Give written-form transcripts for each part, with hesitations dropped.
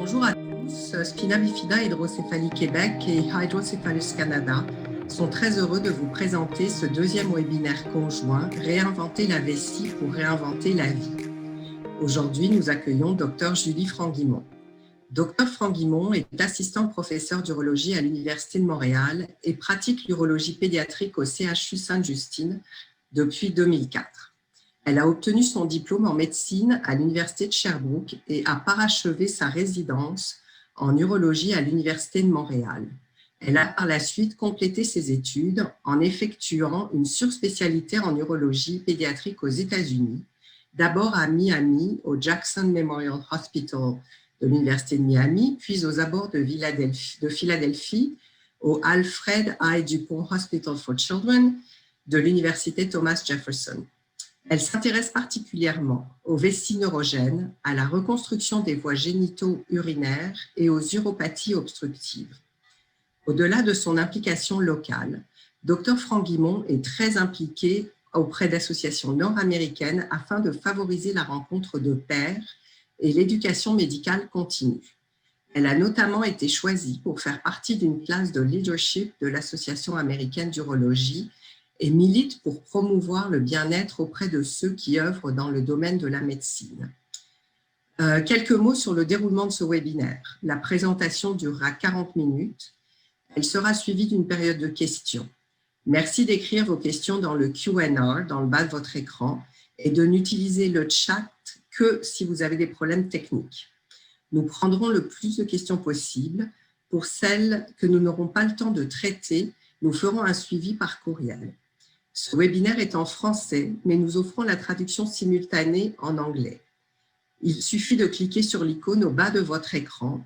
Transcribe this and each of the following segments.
Bonjour à tous, Spina Bifida Hydrocéphalie Québec et Hydrocephalus Canada sont très heureux de vous présenter ce deuxième webinaire conjoint « Réinventer la vessie pour réinventer la vie ». Aujourd'hui, nous accueillons Dr Julie Franguimont. Dr Franguimont est assistante professeure d'urologie à l'Université de Montréal et pratique l'urologie pédiatrique au CHU Sainte-Justine depuis 2004. Elle a obtenu son diplôme en médecine à l'Université de Sherbrooke et a parachevé sa résidence en urologie à l'Université de Montréal. Elle a par la suite complété ses études en effectuant une surspécialité en urologie pédiatrique aux États-Unis, d'abord à Miami, au Jackson Memorial Hospital de l'Université de Miami, puis aux abords de Philadelphie, au Alfred I. Dupont Hospital for Children de l'Université Thomas Jefferson. Elle s'intéresse particulièrement aux vessies neurogènes, à la reconstruction des voies génito-urinaires et aux uropathies obstructives. Au-delà de son implication locale, Dr Franguimont est très impliquée auprès d'associations nord-américaines afin de favoriser la rencontre de pairs et l'éducation médicale continue. Elle a notamment été choisie pour faire partie d'une classe de leadership de l'Association américaine d'urologie et milite pour promouvoir le bien-être auprès de ceux qui œuvrent dans le domaine de la médecine. Quelques mots sur le déroulement de ce webinaire. La présentation durera 40 minutes. Elle sera suivie d'une période de questions. Merci d'écrire vos questions dans le Q&A, dans le bas de votre écran, et de n'utiliser le chat que si vous avez des problèmes techniques. Nous prendrons le plus de questions possible. Pour celles que nous n'aurons pas le temps de traiter, nous ferons un suivi par courriel. Ce webinaire est en français, mais nous offrons la traduction simultanée en anglais. Il suffit de cliquer sur l'icône au bas de votre écran,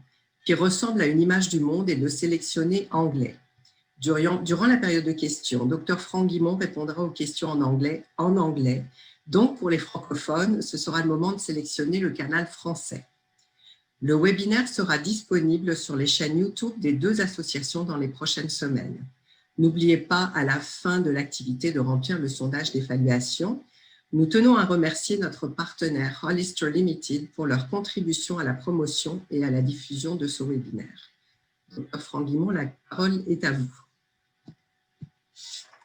qui ressemble à une image du monde, et de sélectionner anglais. Durant la période de questions, Dr Franguimont répondra aux questions en anglais. Donc, pour les francophones, ce sera le moment de sélectionner le canal français. Le webinaire sera disponible sur les chaînes YouTube des deux associations dans les prochaines semaines. N'oubliez pas à la fin de l'activité de remplir le sondage d'évaluation. Nous tenons à remercier notre partenaire Hollister Limited pour leur contribution à la promotion et à la diffusion de ce webinaire. Dr Franguimont, la parole est à vous.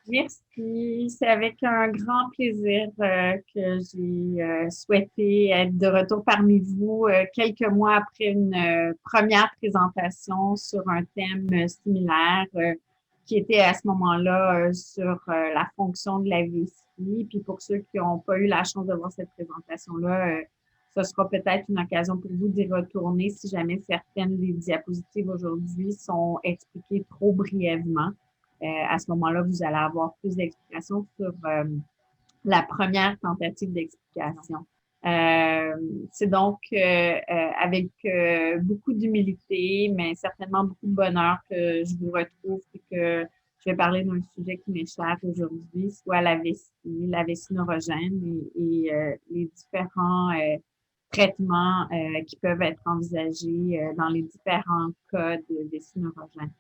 Merci. C'est avec un grand plaisir que j'ai souhaité être de retour parmi vous quelques mois après une première présentation sur un thème similaire qui était à ce moment-là sur la fonction de la vessie. Puis pour ceux qui n'ont pas eu la chance de voir cette présentation-là, ce sera peut-être une occasion pour vous d'y retourner si jamais certaines des diapositives aujourd'hui sont expliquées trop brièvement. À ce moment-là, vous allez avoir plus d'explications sur la première tentative d'explication. C'est donc avec beaucoup d'humilité, mais certainement beaucoup de bonheur que je vous retrouve et que je vais parler d'un sujet qui m'est cher aujourd'hui, soit la vessie neurogène et les différents traitements qui peuvent être envisagés dans les différents cas de vessie neurogène.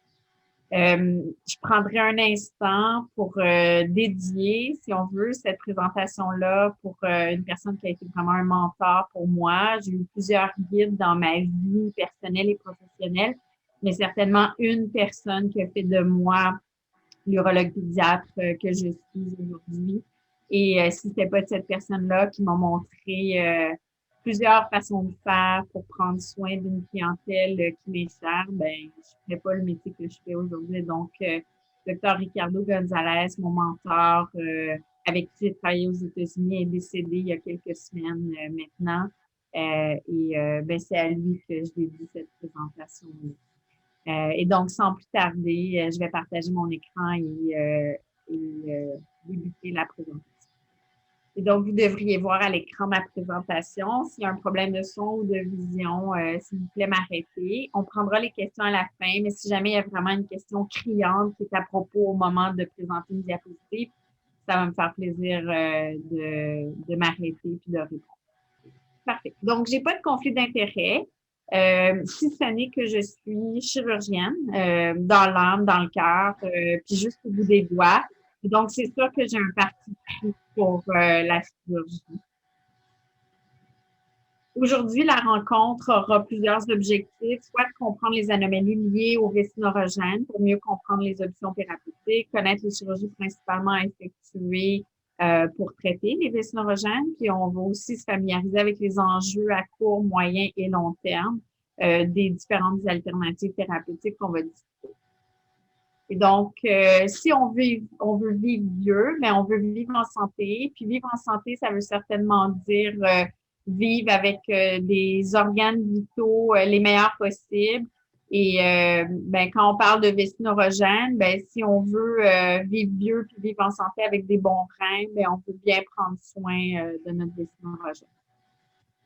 Je prendrai un instant pour dédier, si on veut, cette présentation-là pour une personne qui a été vraiment un mentor pour moi. J'ai eu plusieurs guides dans ma vie personnelle et professionnelle, mais certainement une personne qui a fait de moi l'urologue pédiatre que je suis aujourd'hui. Et si c'était pas de cette personne-là qui m'a montré plusieurs façons de faire pour prendre soin d'une clientèle qui m'est chère, ben, je ne ferais pas le métier que je fais aujourd'hui. Donc, Dr Ricardo Gonzalez, mon mentor, avec qui j'ai travaillé aux États-Unis, est décédé il y a quelques semaines maintenant. Ben, c'est à lui que je dédie cette présentation-là. Et donc, sans plus tarder, je vais partager mon écran et débuter la présentation. Et donc, vous devriez voir à l'écran ma présentation. S'il y a un problème de son ou de vision, s'il vous plaît, m'arrêtez. On prendra les questions à la fin, mais si jamais il y a vraiment une question criante qui est à propos au moment de présenter une diapositive, ça va me faire plaisir de m'arrêter puis de répondre. Parfait. Donc, j'ai pas de conflit d'intérêt. Si ce n'est que je suis chirurgienne dans l'âme, dans le cœur, puis juste au bout des doigts. Donc, c'est sûr que j'ai un parti pris pour la chirurgie. Aujourd'hui, la rencontre aura plusieurs objectifs, soit de comprendre les anomalies liées aux vessie neurogènes pour mieux comprendre les options thérapeutiques, connaître les chirurgies principalement effectuées pour traiter les vessie neurogènes, puis on va aussi se familiariser avec les enjeux à court, moyen et long terme des différentes alternatives thérapeutiques qu'on va discuter. Et donc, si on veut vivre mieux, mais on veut vivre en santé. Puis vivre en santé, ça veut certainement dire vivre avec des organes vitaux les meilleurs possibles. Et ben, quand on parle de vessie neurogène, ben, si on veut vivre mieux puis vivre en santé avec des bons reins, ben, on peut bien prendre soin de notre vessie neurogène.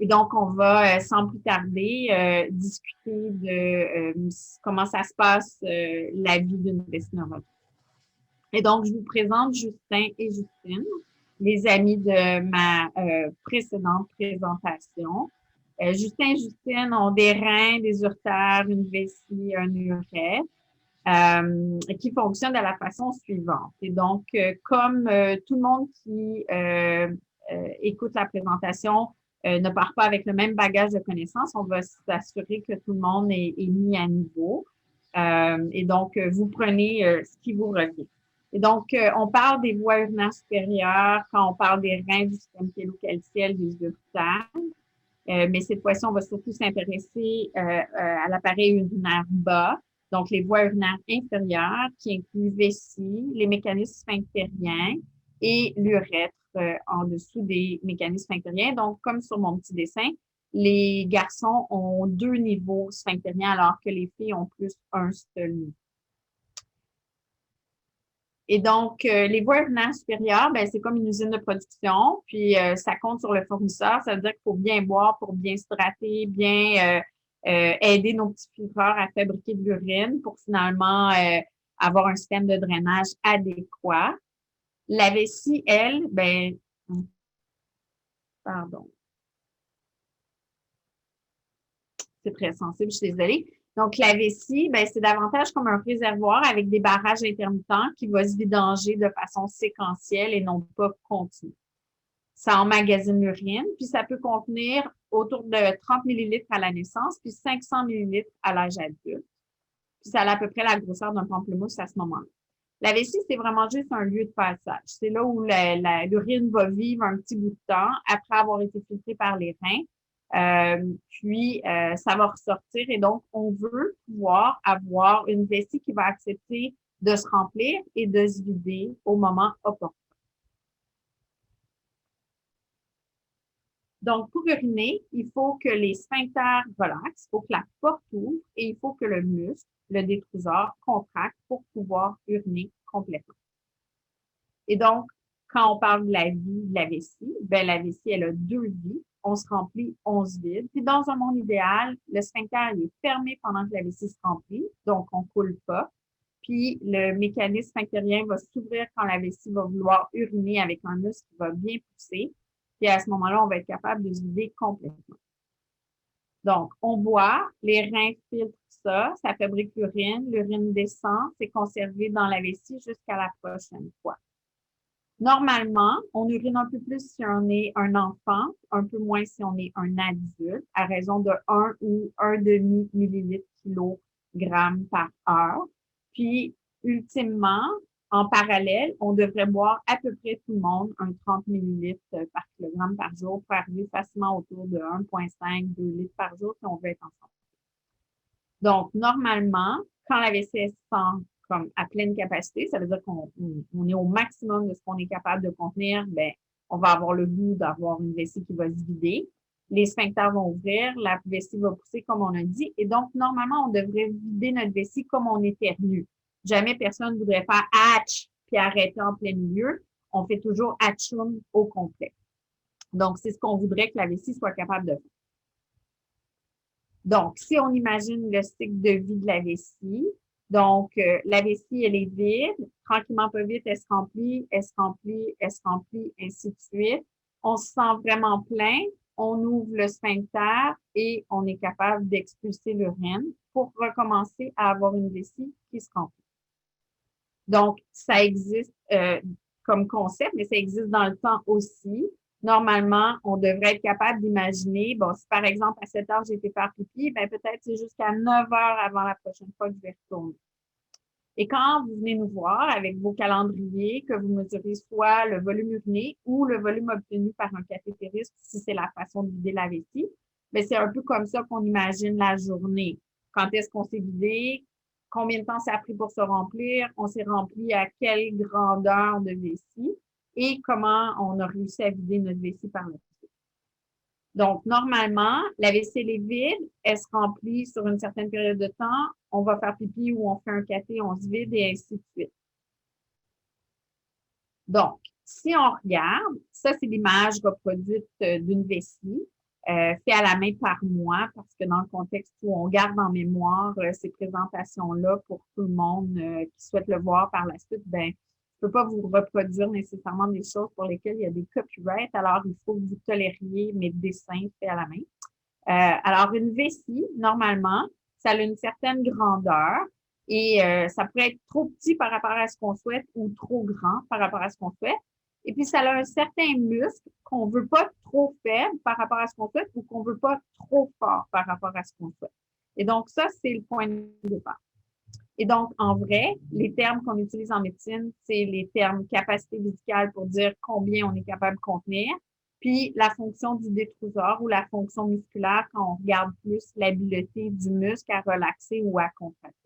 Et donc, on va, sans plus tarder, discuter de comment ça se passe, la vie d'une vessie neurogène. Et donc, je vous présente Justin et Justine, les amis de ma précédente présentation. Justin et Justine ont des reins, des uretères, une vessie, un uret, qui fonctionnent de la façon suivante. Et donc, comme tout le monde qui écoute la présentation ne part pas avec le même bagage de connaissances, on va s'assurer que tout le monde est mis à niveau. Et donc, vous prenez ce qui vous revient. Et donc, on parle des voies urinaires supérieures quand on parle des reins, du système pyélocalciel, des uretères. Mais cette fois-ci, on va surtout s'intéresser à l'appareil urinaire bas, donc les voies urinaires inférieures qui incluent vessie, les mécanismes sphinctériens et l'urètre en dessous des mécanismes sphinctériens. Donc, comme sur mon petit dessin, les garçons ont 2 niveaux sphinctériens alors que les filles ont plus un seul niveau. Et donc, les voies urinaires supérieures, ben, c'est comme une usine de production, puis ça compte sur le fournisseur. Ça veut dire qu'il faut bien boire pour bien s'hydrater, bien aider nos petits filtreurs à fabriquer de l'urine pour finalement avoir un système de drainage adéquat. La vessie, elle, ben, pardon, c'est très sensible, je suis désolée. Donc, la vessie, ben, c'est davantage comme un réservoir avec des barrages intermittents qui va se vidanger de façon séquentielle et non pas continue. Ça emmagasine l'urine, puis ça peut contenir autour de 30 millilitres à la naissance, puis 500 millilitres à l'âge adulte. Puis ça a à peu près la grosseur d'un pamplemousse à ce moment-là. La vessie, c'est vraiment juste un lieu de passage. C'est là où l'urine va vivre un petit bout de temps après avoir été filtrée par les reins. Puis, ça va ressortir et donc, on veut pouvoir avoir une vessie qui va accepter de se remplir et de se vider au moment opportun. Donc, pour uriner, il faut que les sphincters relaxent, il faut que la porte ouvre et il faut que le muscle, le détrusor, contracte pour pouvoir uriner complètement. Et donc, quand on parle de la vie de la vessie, ben la vessie, elle a 2 vies. On se remplit, on se vide. Puis dans un monde idéal, le sphincter il est fermé pendant que la vessie se remplit, donc on ne coule pas. Puis le mécanisme sphinctérien va s'ouvrir quand la vessie va vouloir uriner avec un muscle qui va bien pousser. Puis à ce moment-là, on va être capable de se vider complètement. Donc, on boit, les reins filtrent ça fabrique l'urine descend, c'est conservé dans la vessie jusqu'à la prochaine fois. Normalement, on urine un peu plus si on est un enfant, un peu moins si on est un adulte, à raison de 1 ou 1,5 millilitre kilogramme par heure. Puis, ultimement, en parallèle, on devrait boire à peu près tout le monde un 30 millilitres par kilogramme par jour pour arriver facilement autour de 1,5, 2 litres par jour si on veut être en santé. Donc, normalement, quand la vessie se sent comme à pleine capacité, ça veut dire qu'on est au maximum de ce qu'on est capable de contenir, ben, on va avoir le goût d'avoir une vessie qui va se vider. Les sphincters vont ouvrir, la vessie va pousser comme on a dit. Et donc, normalement, on devrait vider notre vessie comme on éternue. Jamais personne ne voudrait faire « hatch » puis arrêter en plein milieu. On fait toujours « hatchum » au complet. Donc, c'est ce qu'on voudrait que la vessie soit capable de faire. Donc, si on imagine le cycle de vie de la vessie, donc la vessie, elle est vide, tranquillement pas vite, elle se remplit, elle se remplit, elle se remplit, ainsi de suite. On se sent vraiment plein, on ouvre le sphincter et on est capable d'expulser l'urine pour recommencer à avoir une vessie qui se remplit. Donc, ça existe comme concept, mais ça existe dans le temps aussi. normalement, on devrait être capable d'imaginer, bon, si par exemple à 7 heures j'ai été faire pipi, ben peut-être c'est jusqu'à 9 heures avant la prochaine fois que je vais retourner. Et quand vous venez nous voir avec vos calendriers, que vous mesurez soit le volume uriné ou le volume obtenu par un cathétérisme, si c'est la façon de vider la vessie, ben c'est un peu comme ça qu'on imagine la journée. Quand est-ce qu'on s'est vidé? Combien de temps ça a pris pour se remplir? On s'est rempli à quelle grandeur de vessie? Et comment on a réussi à vider notre vessie par la suite. Donc, normalement, la vaisselle est vide, elle se remplit sur une certaine période de temps, on va faire pipi ou on fait un café, on se vide et ainsi de suite. Donc, si on regarde, ça, c'est l'image reproduite d'une vessie, fait à la main par moi, parce que dans le contexte où on garde en mémoire ces présentations-là pour tout le monde qui souhaite le voir par la suite, ben, je ne peux pas vous reproduire nécessairement des choses pour lesquelles il y a des copyrights, alors il faut que vous tolériez mes dessins faits à la main. Alors, une vessie, normalement, ça a une certaine grandeur et ça pourrait être trop petit par rapport à ce qu'on souhaite ou trop grand par rapport à ce qu'on souhaite. Et puis, ça a un certain muscle qu'on veut pas trop faible par rapport à ce qu'on souhaite ou qu'on veut pas trop fort par rapport à ce qu'on souhaite. Et donc, ça, c'est le point de départ. Et donc, en vrai, les termes qu'on utilise en médecine, c'est les termes capacité viscérale pour dire combien on est capable de contenir, puis la fonction du détrusor ou la fonction musculaire quand on regarde plus l'habileté du muscle à relaxer ou à contracter.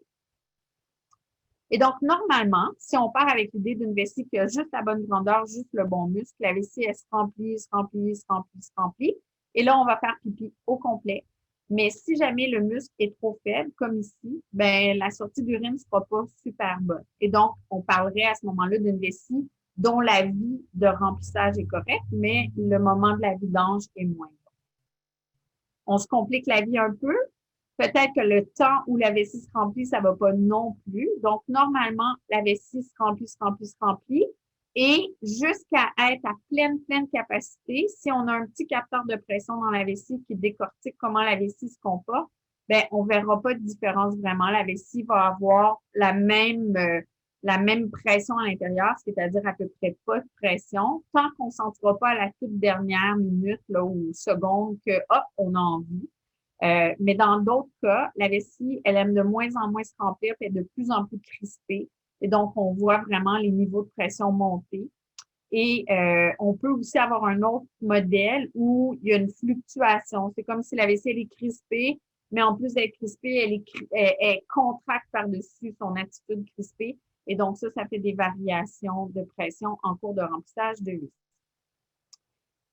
Et donc, normalement, si on part avec l'idée d'une vessie qui a juste la bonne grandeur, juste le bon muscle, la vessie, elle se remplit, se remplit, se remplit, se remplit. Et là, on va faire pipi au complet. Mais si jamais le muscle est trop faible, comme ici, ben la sortie d'urine ne sera pas super bonne. Et donc, on parlerait à ce moment-là d'une vessie dont la vie de remplissage est correcte, mais le moment de la vidange est moins bon. On se complique la vie un peu. Peut-être que le temps où la vessie se remplit, ça ne va pas non plus. Donc, normalement, la vessie se remplit, se remplit, se remplit. Et jusqu'à être à pleine capacité, si on a un petit capteur de pression dans la vessie qui décortique comment la vessie se comporte, ben, on ne verra pas de différence vraiment. La vessie va avoir la même pression à l'intérieur, c'est-à-dire à peu près pas de pression, tant qu'on ne sentira pas à la toute dernière minute là, ou seconde que, hop, on a envie. Mais dans d'autres cas, la vessie, elle aime de moins en moins se remplir, puis elle est de plus en plus crispée. Et donc, on voit vraiment les niveaux de pression monter. Et on peut aussi avoir un autre modèle où il y a une fluctuation. C'est comme si la vessie, elle est crispée, mais en plus d'être crispée, elle contracte par-dessus son attitude crispée. Et donc, ça fait des variations de pression en cours de remplissage de vessie.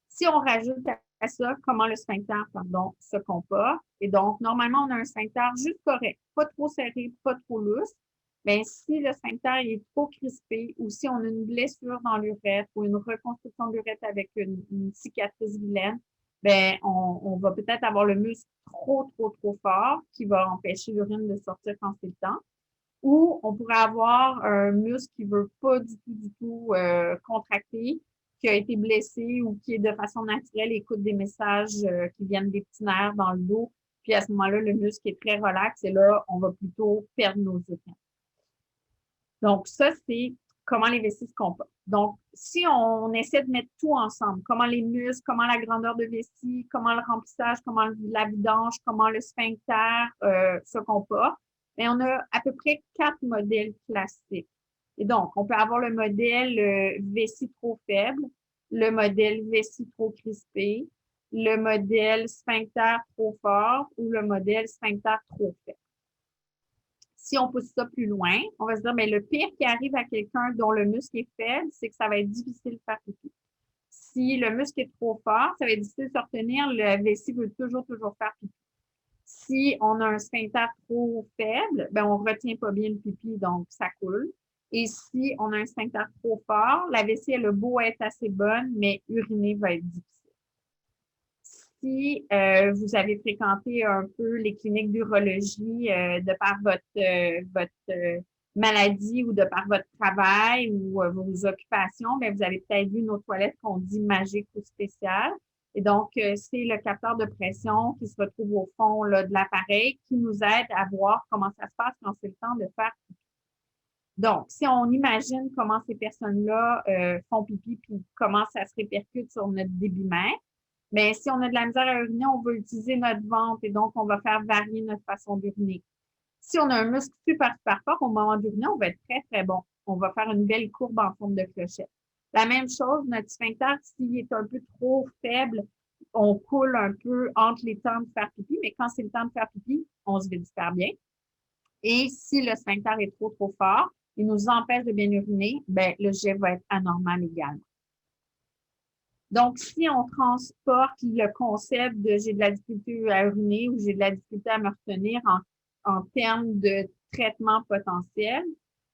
Si on rajoute à ça comment le sphincter, se comporte, et donc, normalement, on a un sphincter juste correct, pas trop serré, pas trop lousse, bien, si le sphincter est trop crispé ou si on a une blessure dans l'urètre ou une reconstruction de l'urètre avec une cicatrice vilaine, bien, on va peut-être avoir le muscle trop fort qui va empêcher l'urine de sortir quand c'est le temps. Ou on pourrait avoir un muscle qui veut pas du tout contracter, qui a été blessé ou qui est de façon naturelle écoute des messages qui viennent des petits nerfs dans le dos. Puis à ce moment-là, le muscle est très relax et là, on va plutôt perdre nos urines. Donc, ça, c'est comment les vessies se comportent. Donc, si on essaie de mettre tout ensemble, comment les muscles, comment la grandeur de vessie, comment le remplissage, comment la vidange, comment le sphincter se comporte, bien, on a à peu près 4 modèles classiques. Et donc, on peut avoir le modèle vessie trop faible, le modèle vessie trop crispé, le modèle sphincter trop fort ou le modèle sphincter trop faible. Si on pousse ça plus loin, on va se dire, mais le pire qui arrive à quelqu'un dont le muscle est faible, c'est que ça va être difficile de faire pipi. Si le muscle est trop fort, ça va être difficile de se retenir, la vessie veut toujours faire pipi. Si on a un sphincter trop faible, ben on retient pas bien le pipi, donc ça coule. Et si on a un sphincter trop fort, la vessie, elle a beau être assez bonne, mais uriner va être difficile. Si vous avez fréquenté un peu les cliniques d'urologie de par votre maladie ou de par votre travail ou vos occupations, bien, vous avez peut-être vu nos toilettes qu'on dit magiques ou spéciales. Et donc, c'est le capteur de pression qui se retrouve au fond là, de l'appareil qui nous aide à voir comment ça se passe quand c'est le temps de faire pipi. Donc, si on imagine comment ces personnes-là font pipi puis comment ça se répercute sur notre débit-mètre, mais si on a de la misère à uriner, on va utiliser notre ventre et donc on va faire varier notre façon d'uriner. Si on a un muscle super, super fort, au moment d'uriner, on va être très, très bon. On va faire une belle courbe en forme de clochette. La même chose, notre sphincter, s'il est un peu trop faible, on coule un peu entre les temps de faire pipi, mais quand c'est le temps de faire pipi, on se vide super bien. Et si le sphincter est trop, trop fort, il nous empêche de bien uriner, ben, le jet va être anormal également. Donc, si on transporte le concept de j'ai de la difficulté à uriner ou j'ai de la difficulté à me retenir en termes de traitement potentiel,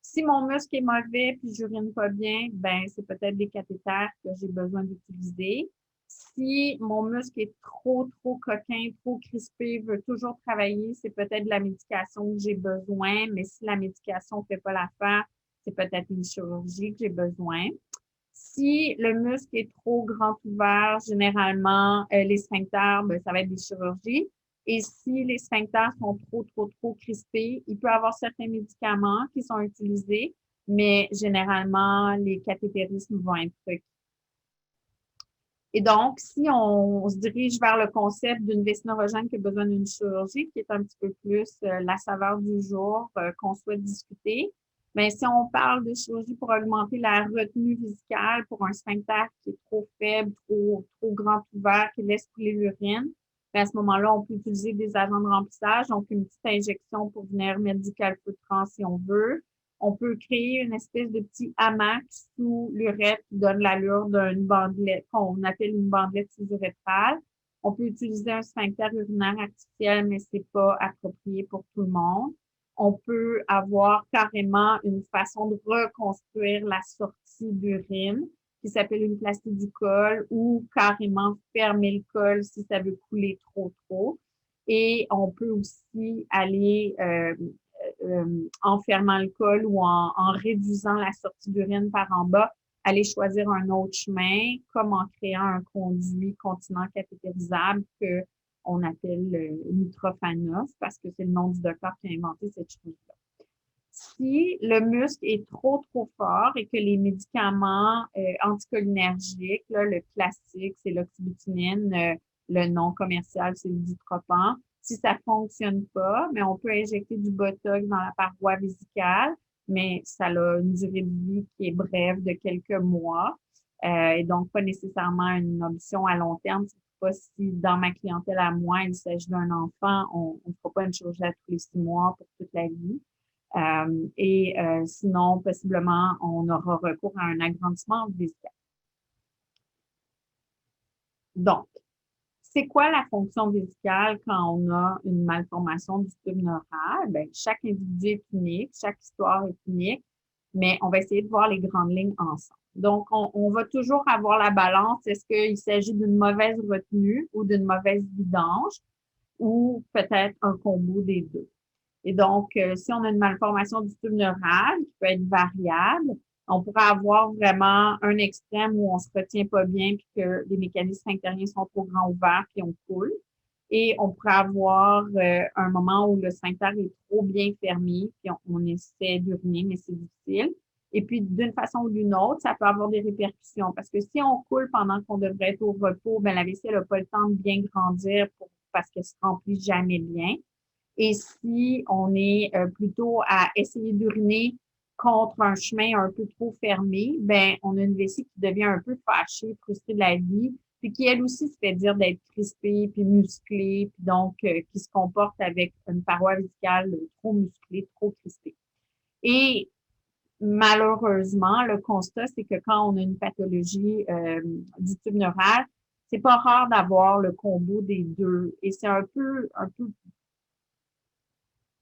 si mon muscle est mauvais puis j'urine pas bien, ben c'est peut-être des cathéters que j'ai besoin d'utiliser. Si mon muscle est trop, trop coquin, trop crispé, veut toujours travailler, c'est peut-être de la médication que j'ai besoin, mais si la médication ne fait pas l'affaire, c'est peut-être une chirurgie que j'ai besoin. Si le muscle est trop grand ouvert, généralement, les sphincters, ben, ça va être des chirurgies. Et si les sphincters sont trop, trop, trop crispés, il peut y avoir certains médicaments qui sont utilisés, mais généralement, les cathétérismes vont être requis. Et donc, si on se dirige vers le concept d'une vessie neurogène qui a besoin d'une chirurgie, qui est un petit peu plus la saveur du jour qu'on souhaite discuter, mais si on parle de chirurgie pour augmenter la retenue vésicale pour un sphincter qui est trop faible, trop grand ouvert, qui laisse couler l'urine, à ce moment-là, on peut utiliser des agents de remplissage, donc une petite injection pour venir mettre du calfeutrin si on veut. On peut créer une espèce de petit hamac sous l'urètre qui donne l'allure d'une bandelette, qu'on appelle une bandelette sous-urétrale. On peut utiliser un sphincter urinaire artificiel, mais c'est pas approprié pour tout le monde. On peut avoir carrément une façon de reconstruire la sortie d'urine qui s'appelle une plastie du col ou carrément fermer le col si ça veut couler trop. Et on peut aussi aller en fermant le col ou en réduisant la sortie d'urine par en bas, aller choisir un autre chemin, comme en créant un conduit continent cathétérisable que on appelle Mitrofanov, parce que c'est le nom du docteur qui a inventé cette chose-là. Si le muscle est trop, trop fort et que les médicaments anticholinergiques, là, le classique, c'est l'oxybutynin, le nom commercial, c'est le ditropan. Si ça fonctionne pas, mais on peut injecter du botox dans la paroi vésicale, mais ça a une durée de vie qui est brève de quelques mois et donc pas nécessairement une option à long terme. C'est pas si dans ma clientèle à moi, il s'agit d'un enfant, on ne fera pas une chirurgie à tous les 6 mois pour toute la vie. Sinon, possiblement, on aura recours à un agrandissement vésical. Donc, c'est quoi la fonction vésicale quand on a une malformation du tube neural? Bien, chaque individu est unique, chaque histoire est unique, mais on va essayer de voir les grandes lignes ensemble. Donc, on va toujours avoir la balance. Est-ce qu'il s'agit d'une mauvaise retenue ou d'une mauvaise vidange ou peut-être un combo des deux? Et donc, si on a une malformation du tube neural qui peut être variable, on pourrait avoir vraiment un extrême où on se retient pas bien puis que les mécanismes sphinctériens sont trop grands ouverts puis on coule. Et on pourrait avoir un moment où le sphincter est trop bien fermé puis on essaie d'uriner, mais c'est difficile. Et puis, d'une façon ou d'une autre, ça peut avoir des répercussions parce que si on coule pendant qu'on devrait être au repos, ben la vessie n'a pas le temps de bien grandir parce qu'elle se remplit jamais bien. Et si on est plutôt à essayer d'uriner contre un chemin un peu trop fermé, ben on a une vessie qui devient un peu fâchée, frustrée de la vie, puis qui elle aussi se fait dire d'être crispée, puis musclée, puis donc qui se comporte avec une paroi vésicale trop musclée, trop crispée. Et malheureusement, le constat, c'est que quand on a une pathologie du tube neural, c'est pas rare d'avoir le combo des deux. Et c'est un peu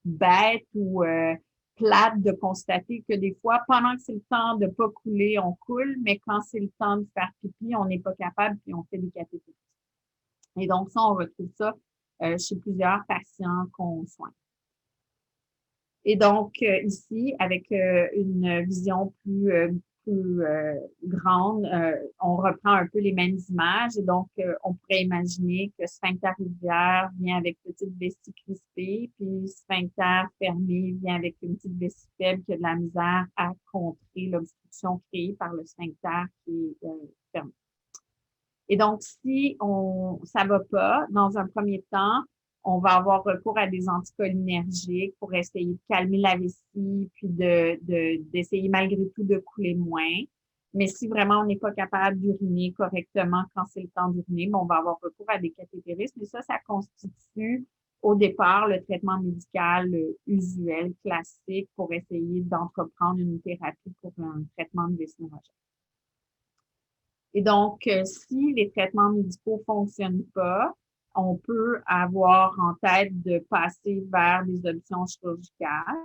bête ou plate de constater que des fois, pendant que c'est le temps de pas couler, on coule, mais quand c'est le temps de faire pipi, on n'est pas capable puis on fait des cathétérismes. Et donc, ça, on retrouve ça chez plusieurs patients qu'on soigne. Et donc, ici, avec une vision plus plus grande, on reprend un peu les mêmes images et donc on pourrait imaginer que sphincter rivière vient avec petite vessie crispée, puis sphincter fermé vient avec une petite vessie faible qui a de la misère à contrer l'obstruction créée par le sphincter qui est fermé. Et donc, si ça va pas, dans un premier temps, on va avoir recours à des anticholinergiques pour essayer de calmer la vessie, puis d'essayer malgré tout de couler moins. Mais si vraiment on n'est pas capable d'uriner correctement quand c'est le temps d'uriner, on va avoir recours à des cathétérismes. Et ça constitue au départ le traitement médical usuel, classique, pour essayer d'entreprendre une thérapie pour un traitement de vessie neurogène. Et donc, si les traitements médicaux fonctionnent pas, on peut avoir en tête de passer vers des options chirurgicales.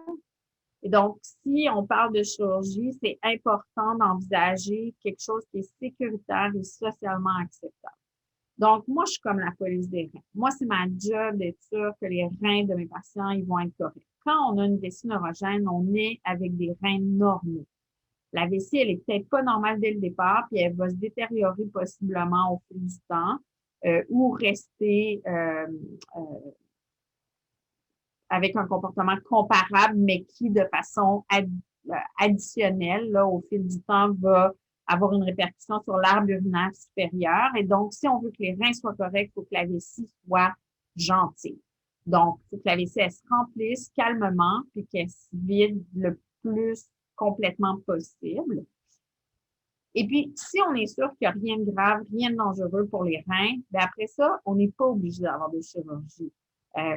Et donc, si on parle de chirurgie, c'est important d'envisager quelque chose qui est sécuritaire et socialement acceptable. Donc, moi, je suis comme la police des reins. Moi, c'est ma job d'être sûr que les reins de mes patients, ils vont être corrects. Quand on a une vessie neurogène, on est avec des reins normaux. La vessie, elle est peut-être pas normale dès le départ, puis elle va se détériorer possiblement au fil du temps ou rester avec un comportement comparable, mais qui, de façon additionnelle, là, au fil du temps, va avoir une répercussion sur l'arbre urinaire supérieur. Et donc, si on veut que les reins soient corrects, il faut que la vessie soit gentille. Donc, il faut que la vessie, elle se remplisse calmement, puis qu'elle se vide le plus complètement possible. Et puis, si on est sûr qu'il n'y a rien de grave, rien de dangereux pour les reins, bien après ça, on n'est pas obligé d'avoir de chirurgie.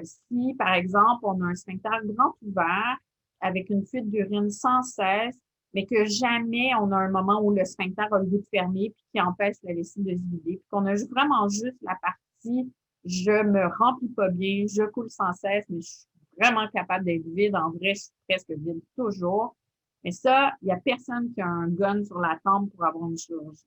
Si, par exemple, on a un sphincter grand ouvert avec une fuite d'urine sans cesse, mais que jamais on a un moment où le sphincter a le goût de fermer puis qui empêche la vessie de se vider, puis qu'on a vraiment juste la partie « je me remplis pas bien, je coule sans cesse, mais je suis vraiment capable d'être vide. En vrai, je suis presque vide toujours. » Mais ça, il n'y a personne qui a un gun sur la tempe pour avoir une chirurgie.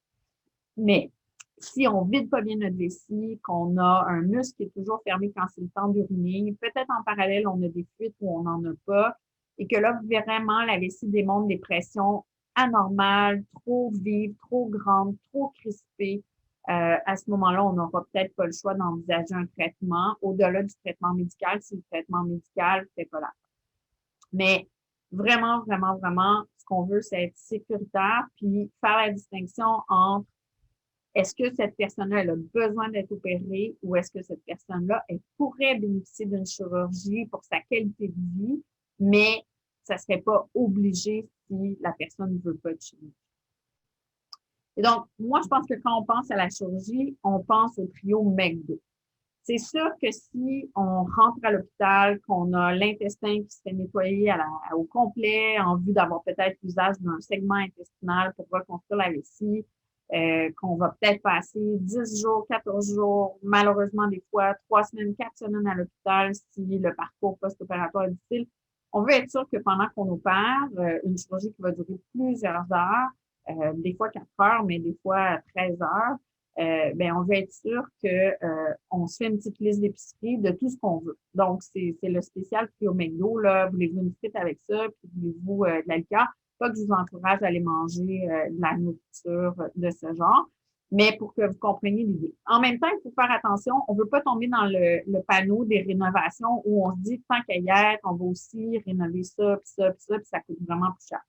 Mais si on vide pas bien notre vessie, qu'on a un muscle qui est toujours fermé quand c'est le temps d'uriner, peut-être en parallèle, on a des fuites où on n'en a pas, et que là, vraiment, la vessie démontre des pressions anormales, trop vives, trop grandes, trop crispées. À ce moment-là, on n'aura peut-être pas le choix d'envisager un traitement au-delà du traitement médical si le traitement médical ne fait pas l'affaire. Mais vraiment, vraiment, vraiment, ce qu'on veut, c'est être sécuritaire, puis faire la distinction entre est-ce que cette personne-là, elle a besoin d'être opérée ou est-ce que cette personne-là, elle pourrait bénéficier d'une chirurgie pour sa qualité de vie, mais ça ne serait pas obligé si la personne ne veut pas de chirurgie. Et donc, moi, je pense que quand on pense à la chirurgie, on pense au trio McDo. C'est sûr que si on rentre à l'hôpital, qu'on a l'intestin qui se fait nettoyer au complet en vue d'avoir peut-être l'usage d'un segment intestinal pour reconstruire la vessie, qu'on va peut-être passer 10 jours, 14 jours, malheureusement des fois 3 semaines, 4 semaines à l'hôpital si le parcours post-opératoire est difficile. On veut être sûr que pendant qu'on opère, une chirurgie qui va durer plusieurs heures, des fois 4 heures, mais des fois 13 heures, ben on veut être sûr que on se fait une petite liste d'épicerie de tout ce qu'on veut. Donc, c'est le spécial Trio McDo, là. Voulez-vous une frite avec ça? Puis voulez-vous de la liqueur? Pas que je vous encourage à aller manger de la nourriture de ce genre, mais pour que vous compreniez l'idée. En même temps, il faut faire attention, on ne veut pas tomber dans le panneau des rénovations où on se dit, tant qu'à y être, on va aussi rénover ça, puis ça, puis ça, puis ça coûte vraiment plus cher.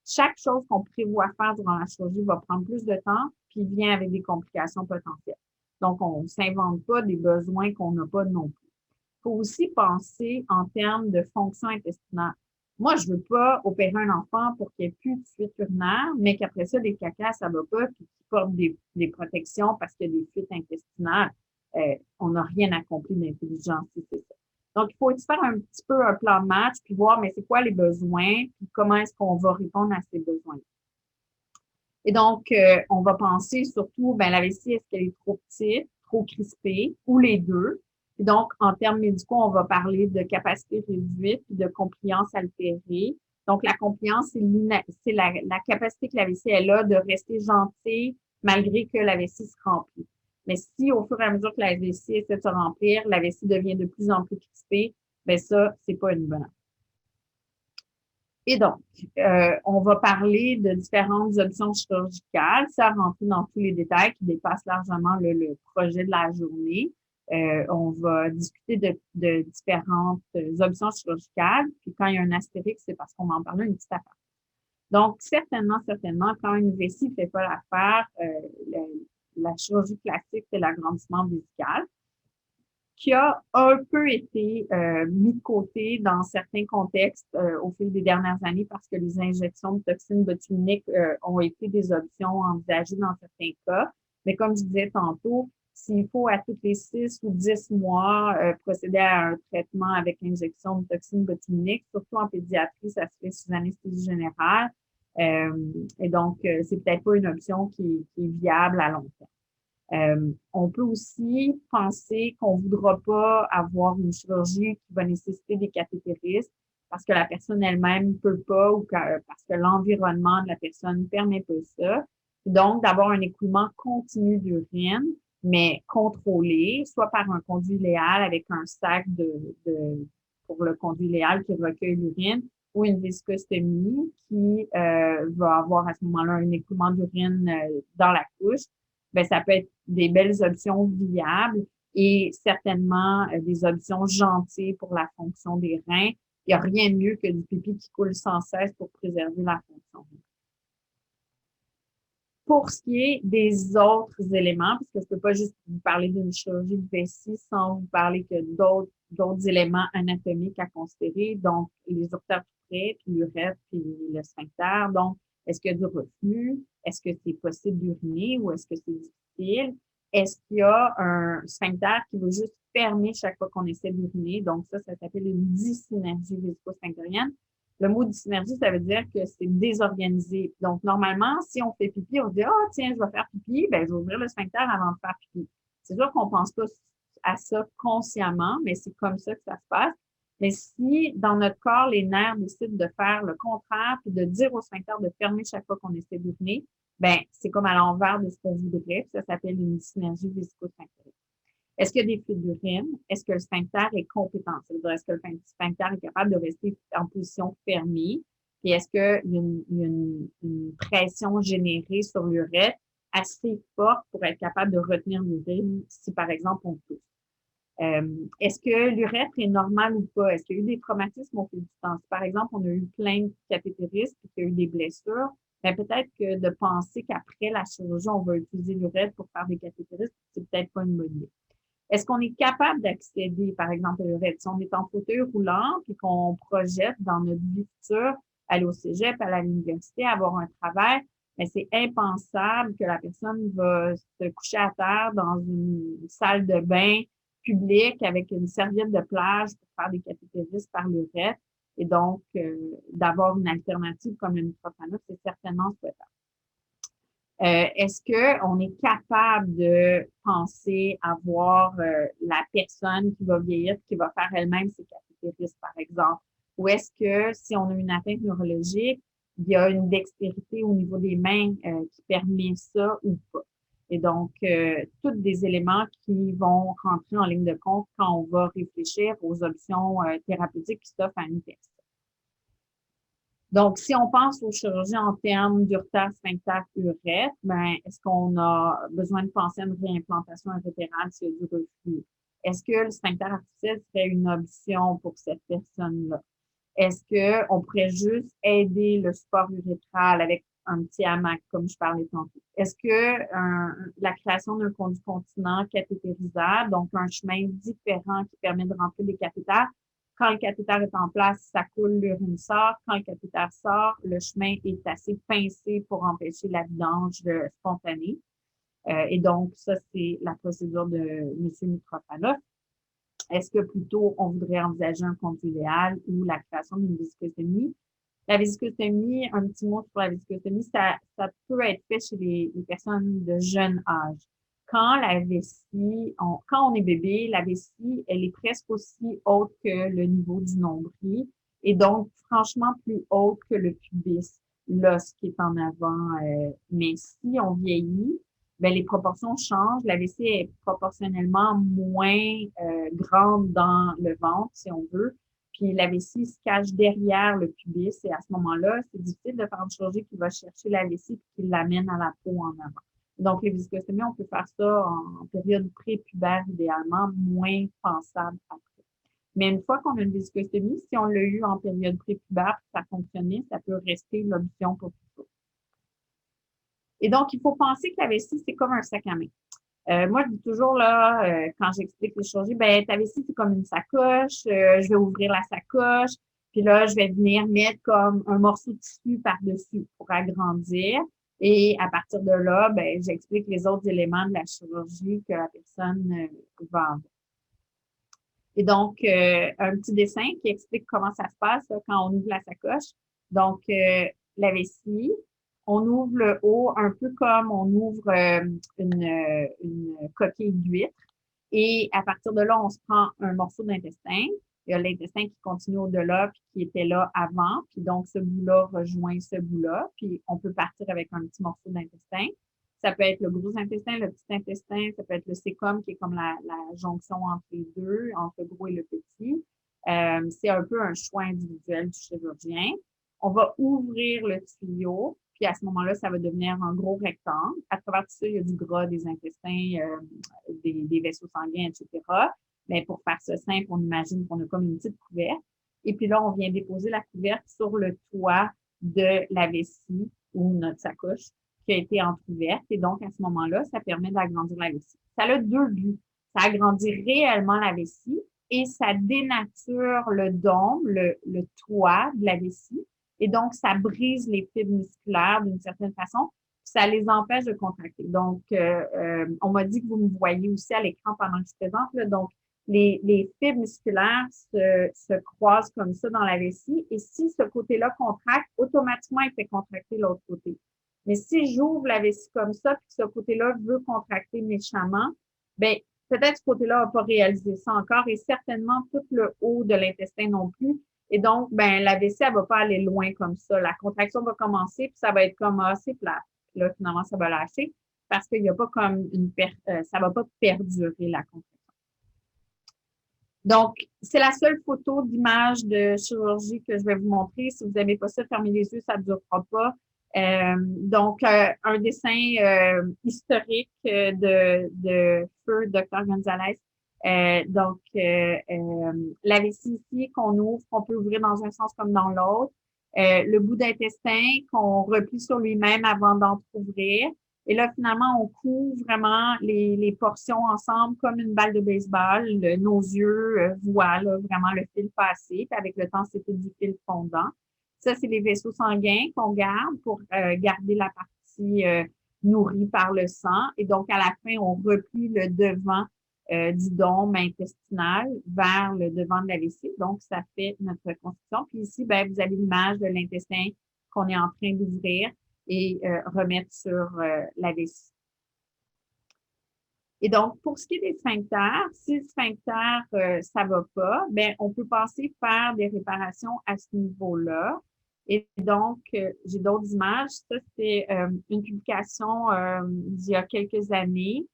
Chaque chose qu'on prévoit faire durant la chirurgie va prendre plus de temps, puis vient avec des complications potentielles. Donc, on ne s'invente pas des besoins qu'on n'a pas non plus. Il faut aussi penser en termes de fonction intestinale. Moi, je ne veux pas opérer un enfant pour qu'il n'y ait plus de fuite urinaire, mais qu'après ça, des cacas, ça ne va pas, puis qu'il porte des protections parce qu'il y a des fuites intestinales. On n'a rien accompli d'intelligence, si c'est ça. Donc, il faut faire un petit peu un plan de match, puis voir, mais c'est quoi les besoins, puis comment est-ce qu'on va répondre à ces besoins. Et donc, on va penser surtout, ben la vessie, est-ce qu'elle est trop petite, trop crispée, ou les deux. Et donc, en termes médicaux, on va parler de capacité réduite et de compliance altérée. Donc, la compliance, c'est la capacité que la vessie elle a de rester gentille malgré que la vessie se remplit. Mais si, au fur et à mesure que la vessie essaie de se remplir, la vessie devient de plus en plus crispée, ben ça, c'est pas une bonne affaire. Et donc, on va parler de différentes options chirurgicales, sans rentrer dans tous les détails qui dépassent largement le projet de la journée. On va discuter de différentes options chirurgicales. Puis quand il y a un astérix, c'est parce qu'on va en parler une petite affaire. Donc, certainement, quand une vessie ne fait pas l'affaire, la chirurgie classique, c'est l'agrandissement vésical, qui a un peu été mis de côté dans certains contextes au fil des dernières années parce que les injections de toxines botuliniques ont été des options envisagées dans certains cas. Mais comme je disais tantôt, s'il faut à tous les 6 ou 10 mois procéder à un traitement avec injection de toxines botuliniques, surtout en pédiatrie, ça se fait sous anesthésie générale. Et donc, c'est peut-être pas une option qui est viable à long terme. On peut aussi penser qu'on ne voudra pas avoir une chirurgie qui va nécessiter des cathétérismes parce que la personne elle-même ne peut pas ou parce que l'environnement de la personne ne permet pas ça. Donc, d'avoir un écoulement continu d'urine, mais contrôlé, soit par un conduit iléal avec un sac pour le conduit iléal qui recueille l'urine, ou une viscostomie qui va avoir à ce moment-là un écoulement d'urine dans la couche. Ben, ça peut être des belles options viables et certainement des options gentilles pour la fonction des reins. Il n'y a rien de mieux que du pipi qui coule sans cesse pour préserver la fonction. Pour ce qui est des autres éléments, parce que je ne peux pas juste vous parler d'une chirurgie de vessie sans vous parler que d'autres éléments anatomiques à considérer, donc les uretères tout près, puis l'urètre, puis le sphincter. Donc, est-ce qu'il y a du reflux? Est-ce que c'est possible d'uriner ou est-ce que c'est difficile? Est-ce qu'il y a un sphincter qui va juste fermer chaque fois qu'on essaie d'uriner? Donc, ça s'appelle une dysynergie vésico-sphinctérienne. Le mot dysynergie, ça veut dire que c'est désorganisé. Donc, normalement, si on fait pipi, on se dit, ah, tiens, je vais faire pipi, ben, je vais ouvrir le sphincter avant de faire pipi. C'est sûr qu'on pense pas à ça consciemment, mais c'est comme ça que ça se passe. Mais si, dans notre corps, les nerfs décident de faire le contraire puis de dire au sphincter de fermer chaque fois qu'on essaie d'uriner, ben, c'est comme à l'envers de ce qu'on voudrait. Puis ça s'appelle une dysynergie vésico-sphinctérienne. Est-ce qu'il y a des fuites d'urine? Est-ce que le sphincter est compétent? C'est-à-dire, est-ce que le sphincter est capable de rester en position fermée? Puis est-ce qu'il y a une pression générée sur l'urètre assez forte pour être capable de retenir l'urine si, par exemple, on tousse? Est-ce que l'urètre est normal ou pas? Est-ce qu'il y a eu des traumatismes au fil du temps? Si, par exemple, on a eu plein de cathétérismes et qu'il y a eu des blessures, ben peut-être que de penser qu'après la chirurgie, on va utiliser l'urètre pour faire des cathétérismes, c'est peut-être pas une bonne idée. Est-ce qu'on est capable d'accéder, par exemple, à l'urètre? Si on est en fauteuil roulant et qu'on projette dans notre vie future, aller au cégep, aller à l'université, avoir un travail, mais c'est impensable que la personne va se coucher à terre dans une salle de bain publique avec une serviette de plage pour faire des cathétérismes par l'urètre. Et donc, d'avoir une alternative comme le Mitrofanox, c'est certainement souhaitable. Est-ce qu'on est capable de penser à voir la personne qui va vieillir, qui va faire elle-même ses cathétérismes, par exemple? Ou est-ce que si on a une atteinte neurologique, il y a une dextérité au niveau des mains qui permet ça ou pas? Et donc, tous des éléments qui vont rentrer en ligne de compte quand on va réfléchir aux options thérapeutiques qui s'offrent à une personne. Donc, si on pense aux chirurgies en termes d'uretère, sphincter, urètre, ben, est-ce qu'on a besoin de penser à une réimplantation urétérale s'il y a du reflux? Est-ce que le sphincter artificiel serait une option pour cette personne-là? Est-ce qu'on pourrait juste aider le support urétral avec un petit hamac, comme je parlais tantôt? Est-ce que la création d'un conduit continent cathétérisable, donc un chemin différent qui permet de remplir les cathéters, quand le cathéter est en place, ça coule, l'urine sort. Quand le cathéter sort, le chemin est assez pincé pour empêcher la vidange spontanée. Et donc, ça, c'est la procédure de M. Mitrofanoff. Est-ce que plutôt on voudrait envisager un conduit idéal ou la création d'une vésicostomie? La vésicostomie, un petit mot sur la vésicostomie, ça peut être fait chez les personnes de jeune âge. Quand on est bébé, la vessie, elle est presque aussi haute que le niveau du nombril et donc franchement plus haute que le pubis, l'os qui est en avant. Mais si on vieillit, ben les proportions changent. La vessie est proportionnellement moins grande dans le ventre, si on veut. Puis la vessie se cache derrière le pubis et à ce moment-là, c'est difficile de faire une chirurgie qui va chercher la vessie et qui l'amène à la peau en avant. Donc, les viscostomies, on peut faire ça en période prépubère idéalement, moins pensable après. Mais une fois qu'on a une viscostomie, si on l'a eu en période prépubère et que ça fonctionnait, ça peut rester l'option pour tout ça. Et donc, il faut penser que la vessie, c'est comme un sac à main. Moi, je dis toujours, là, quand j'explique les chirurgies, ben, ta vessie, c'est comme une sacoche, je vais ouvrir la sacoche, puis là, je vais venir mettre comme un morceau de tissu par-dessus pour agrandir. Et à partir de là, ben, j'explique les autres éléments de la chirurgie que la personne va avoir. Et donc, un petit dessin qui explique comment ça se passe là, quand on ouvre la sacoche. Donc, la vessie, on ouvre le haut un peu comme on ouvre une coquille d'huître. Et à partir de là, on se prend un morceau d'intestin. Il y a l'intestin qui continue au-delà, puis qui était là avant. Puis donc, ce bout-là rejoint ce bout-là. Puis on peut partir avec un petit morceau d'intestin. Ça peut être le gros intestin, le petit intestin, ça peut être le cécum qui est comme la jonction entre les deux, entre le gros et le petit. C'est un peu un choix individuel du chirurgien. On va ouvrir le tuyau, puis à ce moment-là, ça va devenir un gros rectangle. À travers tout ça, il y a du gras, des intestins, des vaisseaux sanguins, etc. Mais pour faire ça simple, on imagine qu'on a comme une petite couverte. Et puis là, on vient déposer la couverte sur le toit de la vessie ou notre sacoche qui a été entrouverte. Et donc, à ce moment-là, ça permet d'agrandir la vessie. Ça a deux buts. Ça agrandit réellement la vessie et ça dénature le dôme, le toit de la vessie. Et donc, ça brise les fibres musculaires d'une certaine façon. Ça les empêche de contracter. Donc, on m'a dit que vous me voyez aussi à l'écran pendant que je présente. Là. Donc, les fibres musculaires se croisent comme ça dans la vessie. Et si ce côté-là contracte, automatiquement, il fait contracter l'autre côté. Mais si j'ouvre la vessie comme ça, puis que ce côté-là veut contracter méchamment, ben peut-être ce côté-là n'a pas réalisé ça encore et certainement tout le haut de l'intestin non plus. Et donc, ben la vessie, elle va pas aller loin comme ça. La contraction va commencer, puis ça va être comme assez plat. Puis là, finalement, ça va lâcher parce qu'il n'y a pas comme ça va pas perdurer la contraction. Donc, c'est la seule photo d'image de chirurgie que je vais vous montrer. Si vous n'aimez pas ça, fermez les yeux, ça ne durera pas. Donc, un dessin historique de feu Dr. Gonzalez. La vessie ici qu'on ouvre, qu'on peut ouvrir dans un sens comme dans l'autre. Le bout d'intestin qu'on replie sur lui-même avant d'entrouvrir. Et là, finalement, on couvre vraiment les portions ensemble comme une balle de baseball. Nos yeux voient là, vraiment le fil passer. Puis avec le temps, c'est tout du fil fondant. Ça, c'est les vaisseaux sanguins qu'on garde pour garder la partie nourrie par le sang. Et donc, à la fin, on replie le devant du dôme intestinal vers le devant de la vessie. Donc, ça fait notre reconstruction. Puis ici, ben, vous avez l'image de l'intestin qu'on est en train d'ouvrir et remettre sur la vessie. Et donc, pour ce qui est des sphincters, si le sphincter, ça va pas, ben, on peut passer faire des réparations à ce niveau-là. Et donc, j'ai d'autres images. Ça, c'est une publication d'il y a quelques années.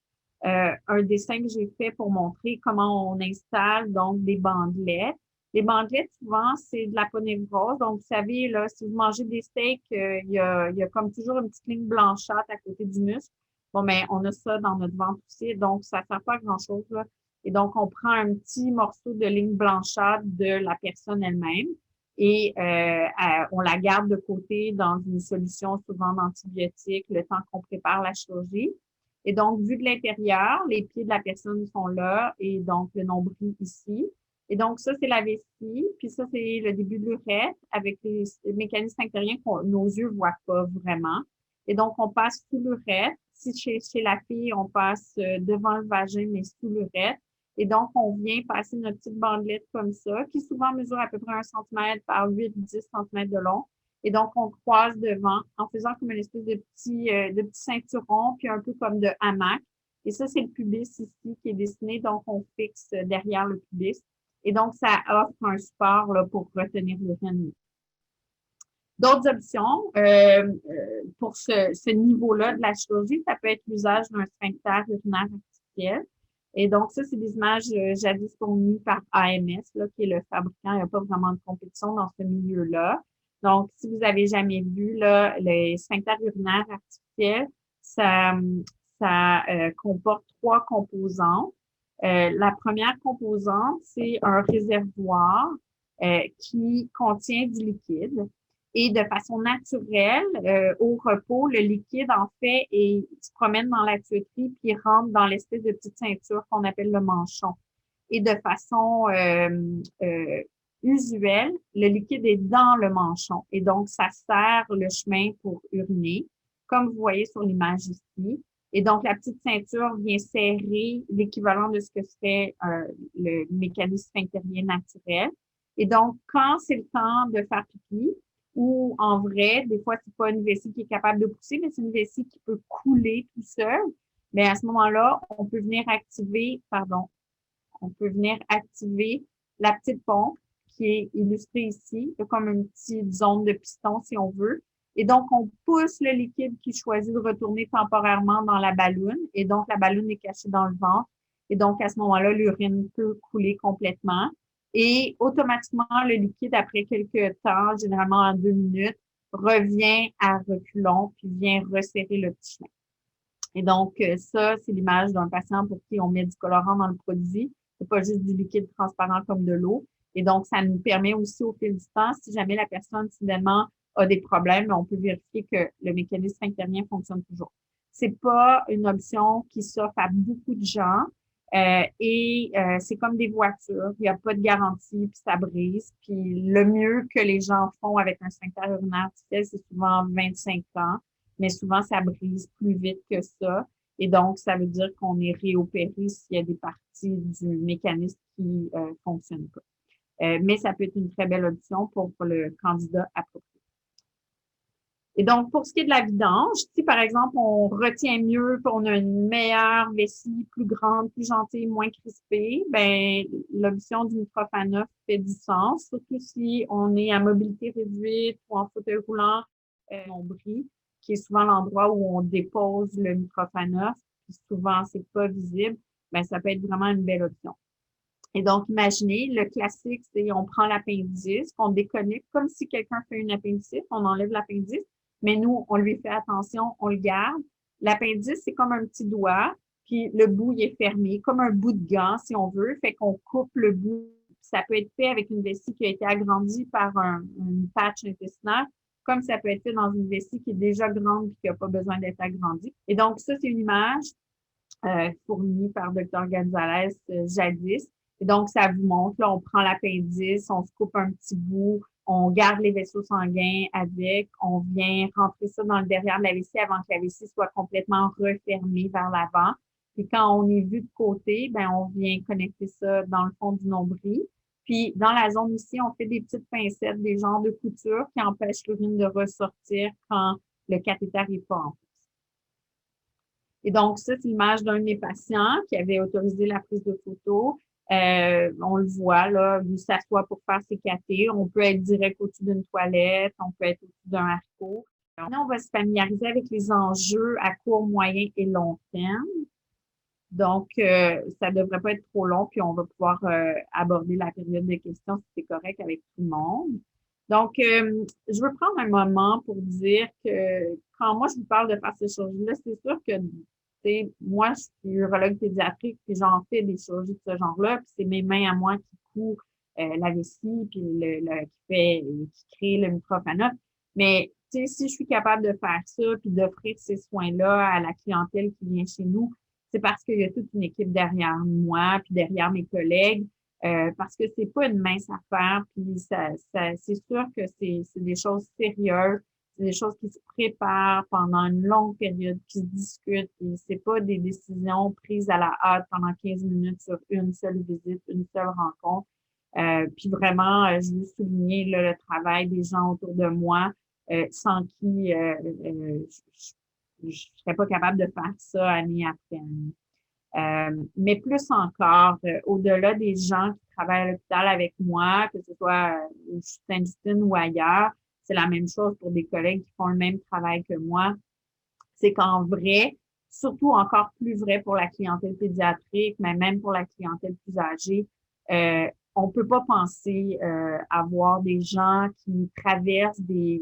Un dessin que j'ai fait pour montrer comment on installe donc des bandelettes. Les bandelettes, souvent, c'est de la ponévrose. Donc, vous savez, là, si vous mangez des steaks, il y a comme toujours une petite ligne blanchâtre à côté du muscle. Bon, mais on a ça dans notre ventre aussi, donc ça ne sert pas à grand-chose, là. Et donc, on prend un petit morceau de ligne blanchâtre de la personne elle-même et on la garde de côté dans une solution souvent d'antibiotiques le temps qu'on prépare la chirurgie. Et donc, vu de l'intérieur, les pieds de la personne sont là et donc le nombril ici. Et donc, ça, c'est la vessie. Puis ça, c'est le début de l'urètre avec les mécanismes sphinctériens que nos yeux ne voient pas vraiment. Et donc, on passe sous l'urètre. Si chez la fille, on passe devant le vagin, mais sous l'urètre. Et donc, on vient passer notre petite bandelette comme ça, qui souvent mesure à peu près 1 cm par 8-10 cm de long. Et donc, on croise devant en faisant comme une espèce de petit ceinturon, puis un peu comme de hamac. Et ça, c'est le pubis ici qui est dessiné. Donc, on fixe derrière le pubis. Et donc, ça offre un support là, pour retenir l'urine. D'autres options pour ce niveau-là de la chirurgie, ça peut être l'usage d'un sphincter urinaire artificiel. Et donc, ça, c'est des images jadis fournies par AMS, là, qui est le fabricant. Il n'y a pas vraiment de compétition dans ce milieu-là. Donc, si vous avez jamais vu, là, les sphincters urinaires artificiels, ça comporte trois composantes. La première composante, c'est un réservoir qui contient du liquide. Et de façon naturelle, au repos, le liquide, en fait, se promène dans la tuyauterie puis rentre dans l'espèce de petite ceinture qu'on appelle le manchon. Et de façon usuelle, le liquide est dans le manchon. Et donc, ça sert le chemin pour uriner, comme vous voyez sur l'image ici. Et donc, la petite ceinture vient serrer l'équivalent de ce que serait le mécanisme sphinctérien naturel. Et donc, quand c'est le temps de faire pipi, ou en vrai, des fois, c'est pas une vessie qui est capable de pousser, mais c'est une vessie qui peut couler tout seul. Mais à ce moment-là, on peut venir activer la petite pompe qui est illustrée ici, comme une petite zone de piston, si on veut. Et donc, on pousse le liquide qui choisit de retourner temporairement dans la balloune. Et donc, la balloune est cachée dans le ventre. Et donc, à ce moment-là, l'urine peut couler complètement. Et automatiquement, le liquide, après quelques temps, généralement en 2 minutes, revient à reculons puis vient resserrer le petit chemin. Et donc, ça, c'est l'image d'un patient pour qui on met du colorant dans le produit. C'est pas juste du liquide transparent comme de l'eau. Et donc, ça nous permet aussi au fil du temps, si jamais la personne soudainement a des problèmes, on peut vérifier que le mécanisme sphinctérien fonctionne toujours. C'est pas une option qui s'offre à beaucoup de gens. C'est comme des voitures, il n'y a pas de garantie, puis ça brise. Puis le mieux que les gens font avec un sphincter urinaire artificiel, c'est souvent 25 ans, mais souvent ça brise plus vite que ça. Et donc, ça veut dire qu'on est réopéré s'il y a des parties du mécanisme qui fonctionnent pas. Mais ça peut être une très belle option pour le candidat approprié. Et donc, pour ce qui est de la vidange, si par exemple, on retient mieux, on a une meilleure vessie, plus grande, plus gentille, moins crispée, ben l'option du Mitrofanoff fait du sens, surtout si on est à mobilité réduite ou en fauteuil roulant, nombril, qui est souvent l'endroit où on dépose le Mitrofanoff, puis souvent, c'est pas visible, ben ça peut être vraiment une belle option. Et donc, imaginez, le classique, c'est on prend l'appendice, qu'on déconnecte comme si quelqu'un fait une appendicite, on enlève l'appendice, mais nous, on lui fait attention, on le garde. L'appendice, c'est comme un petit doigt, puis le bout, il est fermé, comme un bout de gant, si on veut, fait qu'on coupe le bout. Ça peut être fait avec une vessie qui a été agrandie par une patch intestinale, comme ça peut être fait dans une vessie qui est déjà grande et qui n'a pas besoin d'être agrandie. Et donc, ça, c'est une image fournie par Dr. Gonzalez jadis. Et donc, ça vous montre, là, on prend l'appendice, on se coupe un petit bout, on garde les vaisseaux sanguins avec, on vient rentrer ça dans le derrière de la vessie avant que la vessie soit complètement refermée vers l'avant. Puis quand on est vu de côté, ben on vient connecter ça dans le fond du nombril. Puis dans la zone ici, on fait des petites pincettes, des genres de coutures qui empêchent l'urine de ressortir quand le cathéter n'est pas en place. Et donc, ça, c'est l'image d'un de mes patients qui avait autorisé la prise de photo. On le voit, là, il s'assoit pour faire ses cathés. On peut être direct au-dessus d'une toilette, on peut être au-dessus d'un haricot. Là, on va se familiariser avec les enjeux à court, moyen et long terme. Donc, ça ne devrait pas être trop long, puis on va pouvoir aborder la période de questions si c'est correct avec tout le monde. Donc, je veux prendre un moment pour dire que quand moi, je vous parle de faire ces choses-là, c'est sûr que moi, je suis urologue pédiatrique, puis j'en fais des chirurgies de ce genre-là, puis c'est mes mains à moi qui coupent la vessie, puis qui crée le Mitrofanoff. Mais si je suis capable de faire ça, puis d'offrir ces soins-là à la clientèle qui vient chez nous, c'est parce qu'il y a toute une équipe derrière moi, puis derrière mes collègues, parce que c'est pas une mince affaire, puis c'est sûr que c'est des choses sérieuses. C'est des choses qui se préparent pendant une longue période, qui se discutent. Et c'est pas des décisions prises à la hâte pendant 15 minutes sur une seule visite, une seule rencontre. Puis vraiment, je veux souligner là, le travail des gens autour de moi, sans qui je serais pas capable de faire ça année après année. Mais plus encore, au-delà des gens qui travaillent à l'hôpital avec moi, que ce soit au Sainte-Justine ou ailleurs, c'est la même chose pour des collègues qui font le même travail que moi. C'est qu'en vrai, surtout encore plus vrai pour la clientèle pédiatrique, mais même pour la clientèle plus âgée. On peut pas penser avoir des gens qui traversent des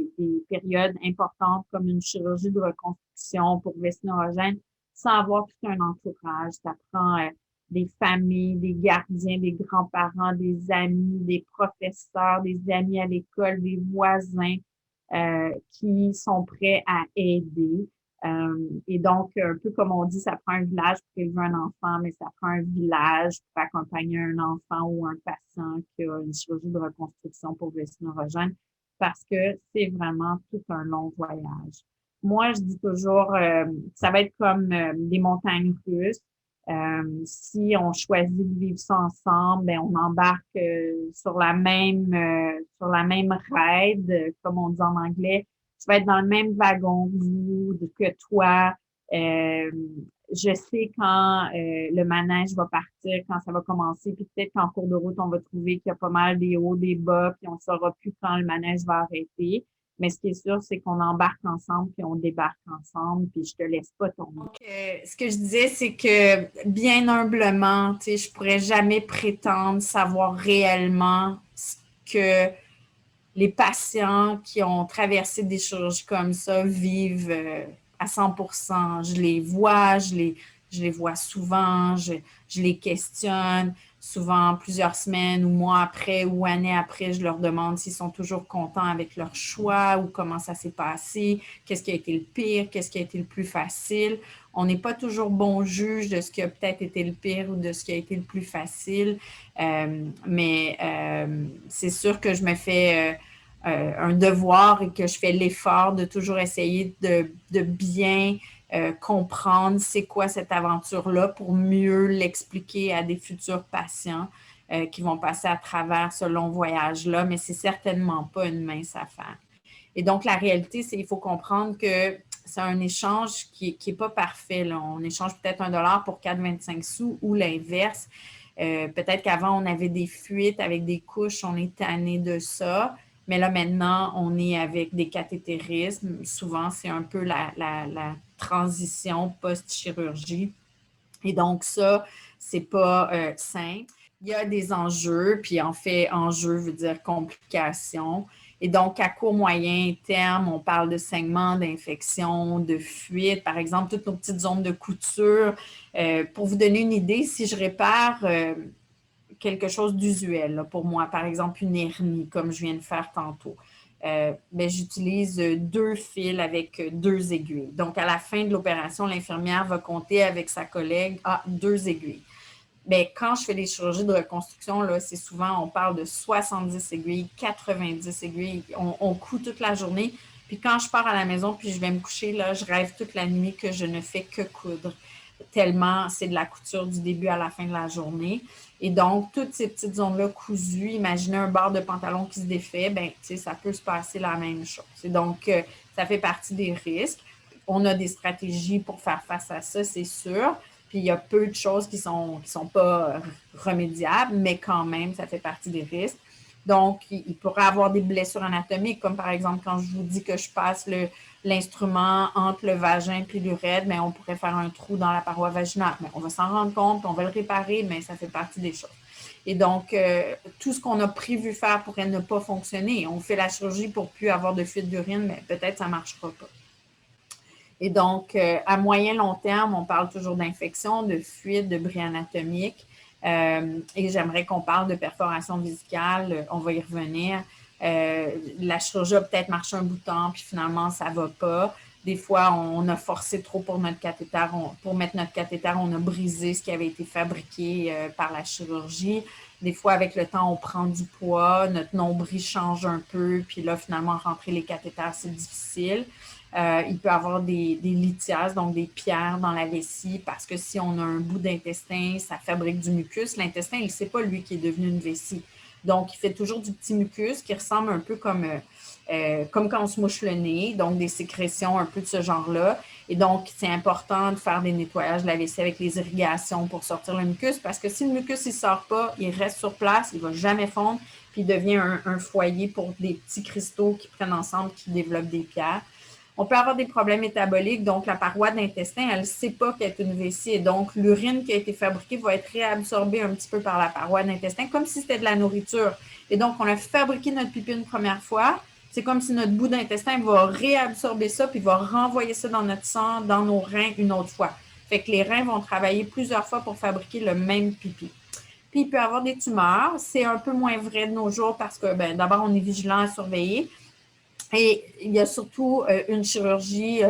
périodes importantes comme une chirurgie de reconstruction pour vessie neurogène sans avoir tout un entourage. Ça prend des familles, des gardiens, des grands-parents, des amis, des professeurs, des amis à l'école, des voisins qui sont prêts à aider. Et donc, un peu comme on dit, ça prend un village pour élever un enfant, mais ça prend un village pour accompagner un enfant ou un patient qui a une chirurgie de reconstruction pour vessie neurogène parce que c'est vraiment tout un long voyage. Moi, je dis toujours, ça va être comme des montagnes russes. Si on choisit de vivre ça ensemble, ben on embarque sur la même ride, comme on dit en anglais. Tu vas être dans le même wagon que toi. Euh, je sais quand le manège va partir, quand ça va commencer, puis peut-être qu'en cours de route, on va trouver qu'il y a pas mal des hauts, des bas, puis on ne saura plus quand le manège va arrêter. Mais ce qui est sûr, c'est qu'on embarque ensemble, puis on débarque ensemble, puis je te laisse pas tomber. Donc, ce que je disais, c'est que bien humblement, tu sais, je pourrais jamais prétendre savoir réellement ce que les patients qui ont traversé des chirurgies comme ça vivent à 100%. Je les vois souvent, je les questionne. Souvent, plusieurs semaines ou mois après ou années après, je leur demande s'ils sont toujours contents avec leur choix ou comment ça s'est passé, qu'est-ce qui a été le pire, qu'est-ce qui a été le plus facile. On n'est pas toujours bon juge de ce qui a peut-être été le pire ou de ce qui a été le plus facile, mais c'est sûr que je me fais un devoir et que je fais l'effort de toujours essayer de bien comprendre c'est quoi cette aventure-là pour mieux l'expliquer à des futurs patients qui vont passer à travers ce long voyage-là, mais c'est certainement pas une mince affaire. Et donc, la réalité, c'est qu'il faut comprendre que c'est un échange qui est pas parfait, là. On échange peut-être $1 pour 4,25 sous ou l'inverse. Peut-être qu'avant, on avait des fuites avec des couches, on est tanné de ça. Mais là, maintenant, on est avec des cathétérismes. Souvent, c'est un peu la transition post-chirurgie. Et donc, ça, c'est pas simple. Il y a des enjeux, puis en fait, enjeu veut dire complications. Et donc, à court, moyen terme, on parle de saignements, d'infections, de fuites, par exemple, toutes nos petites zones de couture. Pour vous donner une idée, si je répare quelque chose d'usuel pour moi, par exemple une hernie, comme je viens de faire tantôt, ben, j'utilise 2 fils avec 2 aiguilles. Donc, à la fin de l'opération, l'infirmière va compter avec sa collègue, 2 aiguilles. Bien, quand je fais des chirurgies de reconstruction, là, c'est souvent, on parle de 70 aiguilles, 90 aiguilles. On coud toute la journée. Puis quand je pars à la maison, puis je vais me coucher, là, je rêve toute la nuit que je ne fais que coudre. Tellement c'est de la couture du début à la fin de la journée. Et donc, toutes ces petites zones-là cousues, imaginez un bord de pantalon qui se défait, bien, tu sais, ça peut se passer la même chose. Et donc, ça fait partie des risques. On a des stratégies pour faire face à ça, c'est sûr. Puis il y a peu de choses qui sont pas remédiables, mais quand même, ça fait partie des risques. Donc, il pourrait y avoir des blessures anatomiques, comme par exemple quand je vous dis que je passe l'instrument entre le vagin et l'urètre, mais on pourrait faire un trou dans la paroi vaginale. Mais on va s'en rendre compte, on va le réparer, mais ça fait partie des choses. Et donc, tout ce qu'on a prévu faire pourrait ne pas fonctionner. On fait la chirurgie pour ne plus avoir de fuite d'urine, mais peut-être ça ne marchera pas. Et donc, à moyen long terme, on parle toujours d'infection, de fuite, de bris anatomique. Et j'aimerais qu'on parle de perforation vésicale. On va y revenir. La chirurgie a peut-être marché un bout de temps, puis finalement, ça ne va pas. Des fois, on a forcé trop pour notre cathéter. Pour mettre notre cathéter, on a brisé ce qui avait été fabriqué par la chirurgie. Des fois, avec le temps, on prend du poids, notre nombril change un peu, puis là, finalement, rentrer les cathéters, c'est difficile. Il peut y avoir des lithiases, donc des pierres dans la vessie, parce que si on a un bout d'intestin, ça fabrique du mucus. L'intestin, il ne sait pas, lui, qui est devenu une vessie. Donc, il fait toujours du petit mucus qui ressemble un peu comme quand on se mouche le nez, donc des sécrétions un peu de ce genre-là. Et donc, c'est important de faire des nettoyages de la vessie avec les irrigations pour sortir le mucus, parce que si le mucus ne sort pas, il reste sur place, il ne va jamais fondre, puis il devient un foyer pour des petits cristaux qui prennent ensemble, qui développent des pierres. On peut avoir des problèmes métaboliques, donc la paroi d'intestin, elle ne sait pas qu'elle est une vessie et donc l'urine qui a été fabriquée va être réabsorbée un petit peu par la paroi d'intestin comme si c'était de la nourriture. Et donc, on a fabriqué notre pipi une première fois, c'est comme si notre bout d'intestin va réabsorber ça puis va renvoyer ça dans notre sang, dans nos reins une autre fois. Fait que les reins vont travailler plusieurs fois pour fabriquer le même pipi. Puis, il peut y avoir des tumeurs. C'est un peu moins vrai de nos jours parce que, d'abord, on est vigilant à surveiller. Et il y a surtout une chirurgie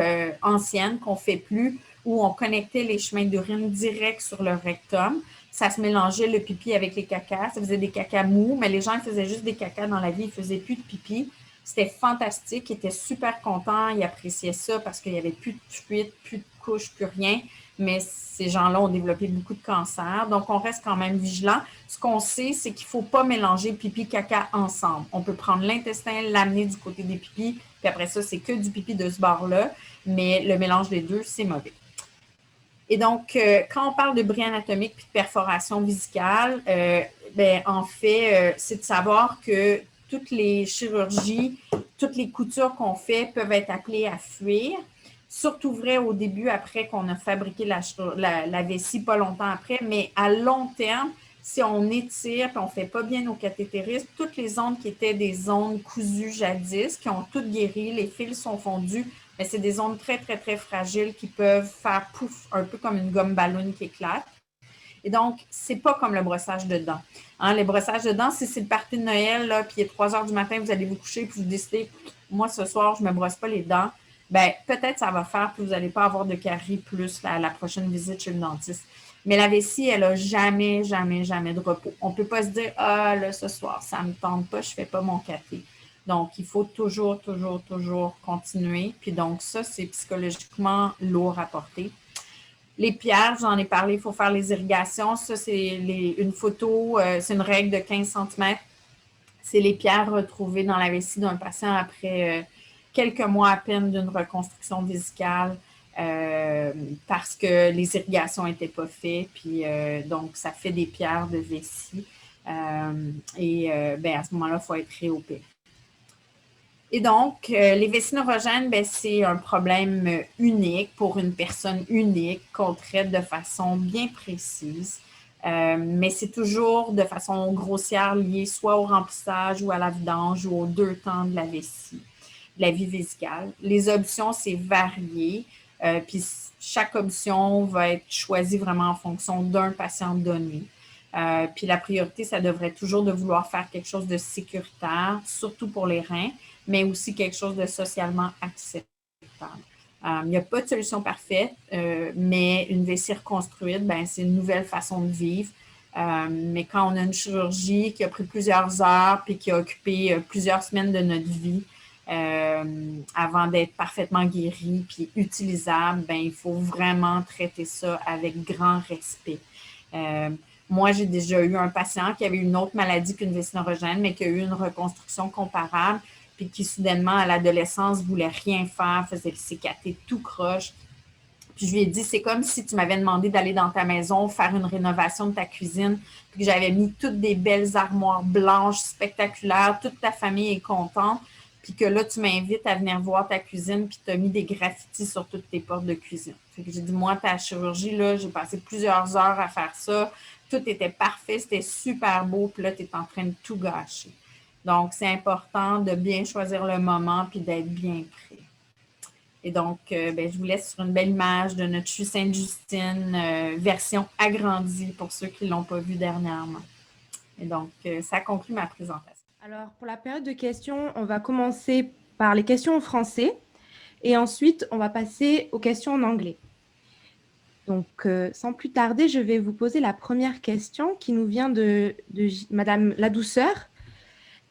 ancienne qu'on ne fait plus où on connectait les chemins d'urine direct sur le rectum. Ça se mélangeait le pipi avec les cacas. Ça faisait des cacas mous, mais les gens ils faisaient juste des cacas dans la vie. Ils ne faisaient plus de pipi. C'était fantastique. Ils étaient super contents. Ils appréciaient ça parce qu'il n'y avait plus de fuite, plus de couches, plus rien. Mais ces gens-là ont développé beaucoup de cancers. Donc, on reste quand même vigilant. Ce qu'on sait, c'est qu'il ne faut pas mélanger pipi caca ensemble. On peut prendre l'intestin, l'amener du côté des pipis, puis après ça, c'est que du pipi de ce bord-là. Mais le mélange des deux, c'est mauvais. Et donc, quand on parle de bris anatomique puis de perforation vésicale, en fait, c'est de savoir que toutes les chirurgies, toutes les coutures qu'on fait peuvent être appelées à fuir. Surtout vrai au début, après qu'on a fabriqué la vessie, pas longtemps après, mais à long terme, si on étire et on ne fait pas bien nos cathétérismes, toutes les ondes qui étaient des ondes cousues jadis, qui ont toutes guéri, les fils sont fondus, mais c'est des ondes très, très, très fragiles qui peuvent faire pouf, un peu comme une gomme ballon qui éclate. Et donc, c'est pas comme le brossage de dents. Hein, les brossages de dents, si c'est le party de Noël, là, puis il est 3 heures du matin, vous allez vous coucher, puis vous décidez, moi, ce soir, je ne me brosse pas les dents, peut-être ça va faire, puis vous n'allez pas avoir de caries plus la prochaine visite chez le dentiste. Mais la vessie, elle n'a jamais, jamais, jamais de repos. On ne peut pas se dire, ah, là, ce soir, ça ne me tente pas, je ne fais pas mon café. Donc, il faut toujours, toujours, toujours continuer. Puis donc, ça, c'est psychologiquement lourd à porter. Les pierres, j'en ai parlé, il faut faire les irrigations. Ça, c'est une photo, c'est une règle de 15 cm. C'est les pierres retrouvées dans la vessie d'un patient après quelques mois à peine d'une reconstruction vésicale parce que les irrigations n'étaient pas faites. Puis donc, ça fait des pierres de vessie. À ce moment-là, il faut être réopéré. Et donc, les vessies neurogènes, c'est un problème unique pour une personne unique qu'on traite de façon bien précise. Mais c'est toujours de façon grossière lié soit au remplissage ou à la vidange ou aux 2 temps de la vessie, de la vie vésicale. Les options, c'est varié. Puis chaque option va être choisie vraiment en fonction d'un patient donné. Puis la priorité, ça devrait toujours de vouloir faire quelque chose de sécuritaire, surtout pour les reins, mais aussi quelque chose de socialement acceptable. Il n'y a pas de solution parfaite, mais une vessie reconstruite, c'est une nouvelle façon de vivre. Mais quand on a une chirurgie qui a pris plusieurs heures puis qui a occupé plusieurs semaines de notre vie avant d'être parfaitement guérie puis utilisable, il faut vraiment traiter ça avec grand respect. Moi, j'ai déjà eu un patient qui avait une autre maladie qu'une vessie neurogène, mais qui a eu une reconstruction comparable, puis qui soudainement, à l'adolescence, voulait rien faire, faisait ses cathés tout croche. Puis je lui ai dit, c'est comme si tu m'avais demandé d'aller dans ta maison, faire une rénovation de ta cuisine, puis que j'avais mis toutes des belles armoires blanches spectaculaires, toute ta famille est contente, puis que là, tu m'invites à venir voir ta cuisine, puis tu as mis des graffitis sur toutes tes portes de cuisine. Fait que j'ai dit, moi, ta chirurgie, là, j'ai passé plusieurs heures à faire ça, tout était parfait, c'était super beau, puis là, tu es en train de tout gâcher. Donc, c'est important de bien choisir le moment puis d'être bien prêt. Et donc, je vous laisse sur une belle image de notre CHU Sainte-Justine, version agrandie pour ceux qui ne l'ont pas vu dernièrement. Et donc, ça conclut ma présentation. Alors, pour la période de questions, on va commencer par les questions en français et ensuite, on va passer aux questions en anglais. Donc, sans plus tarder, je vais vous poser la première question qui nous vient de Madame Ladouceur,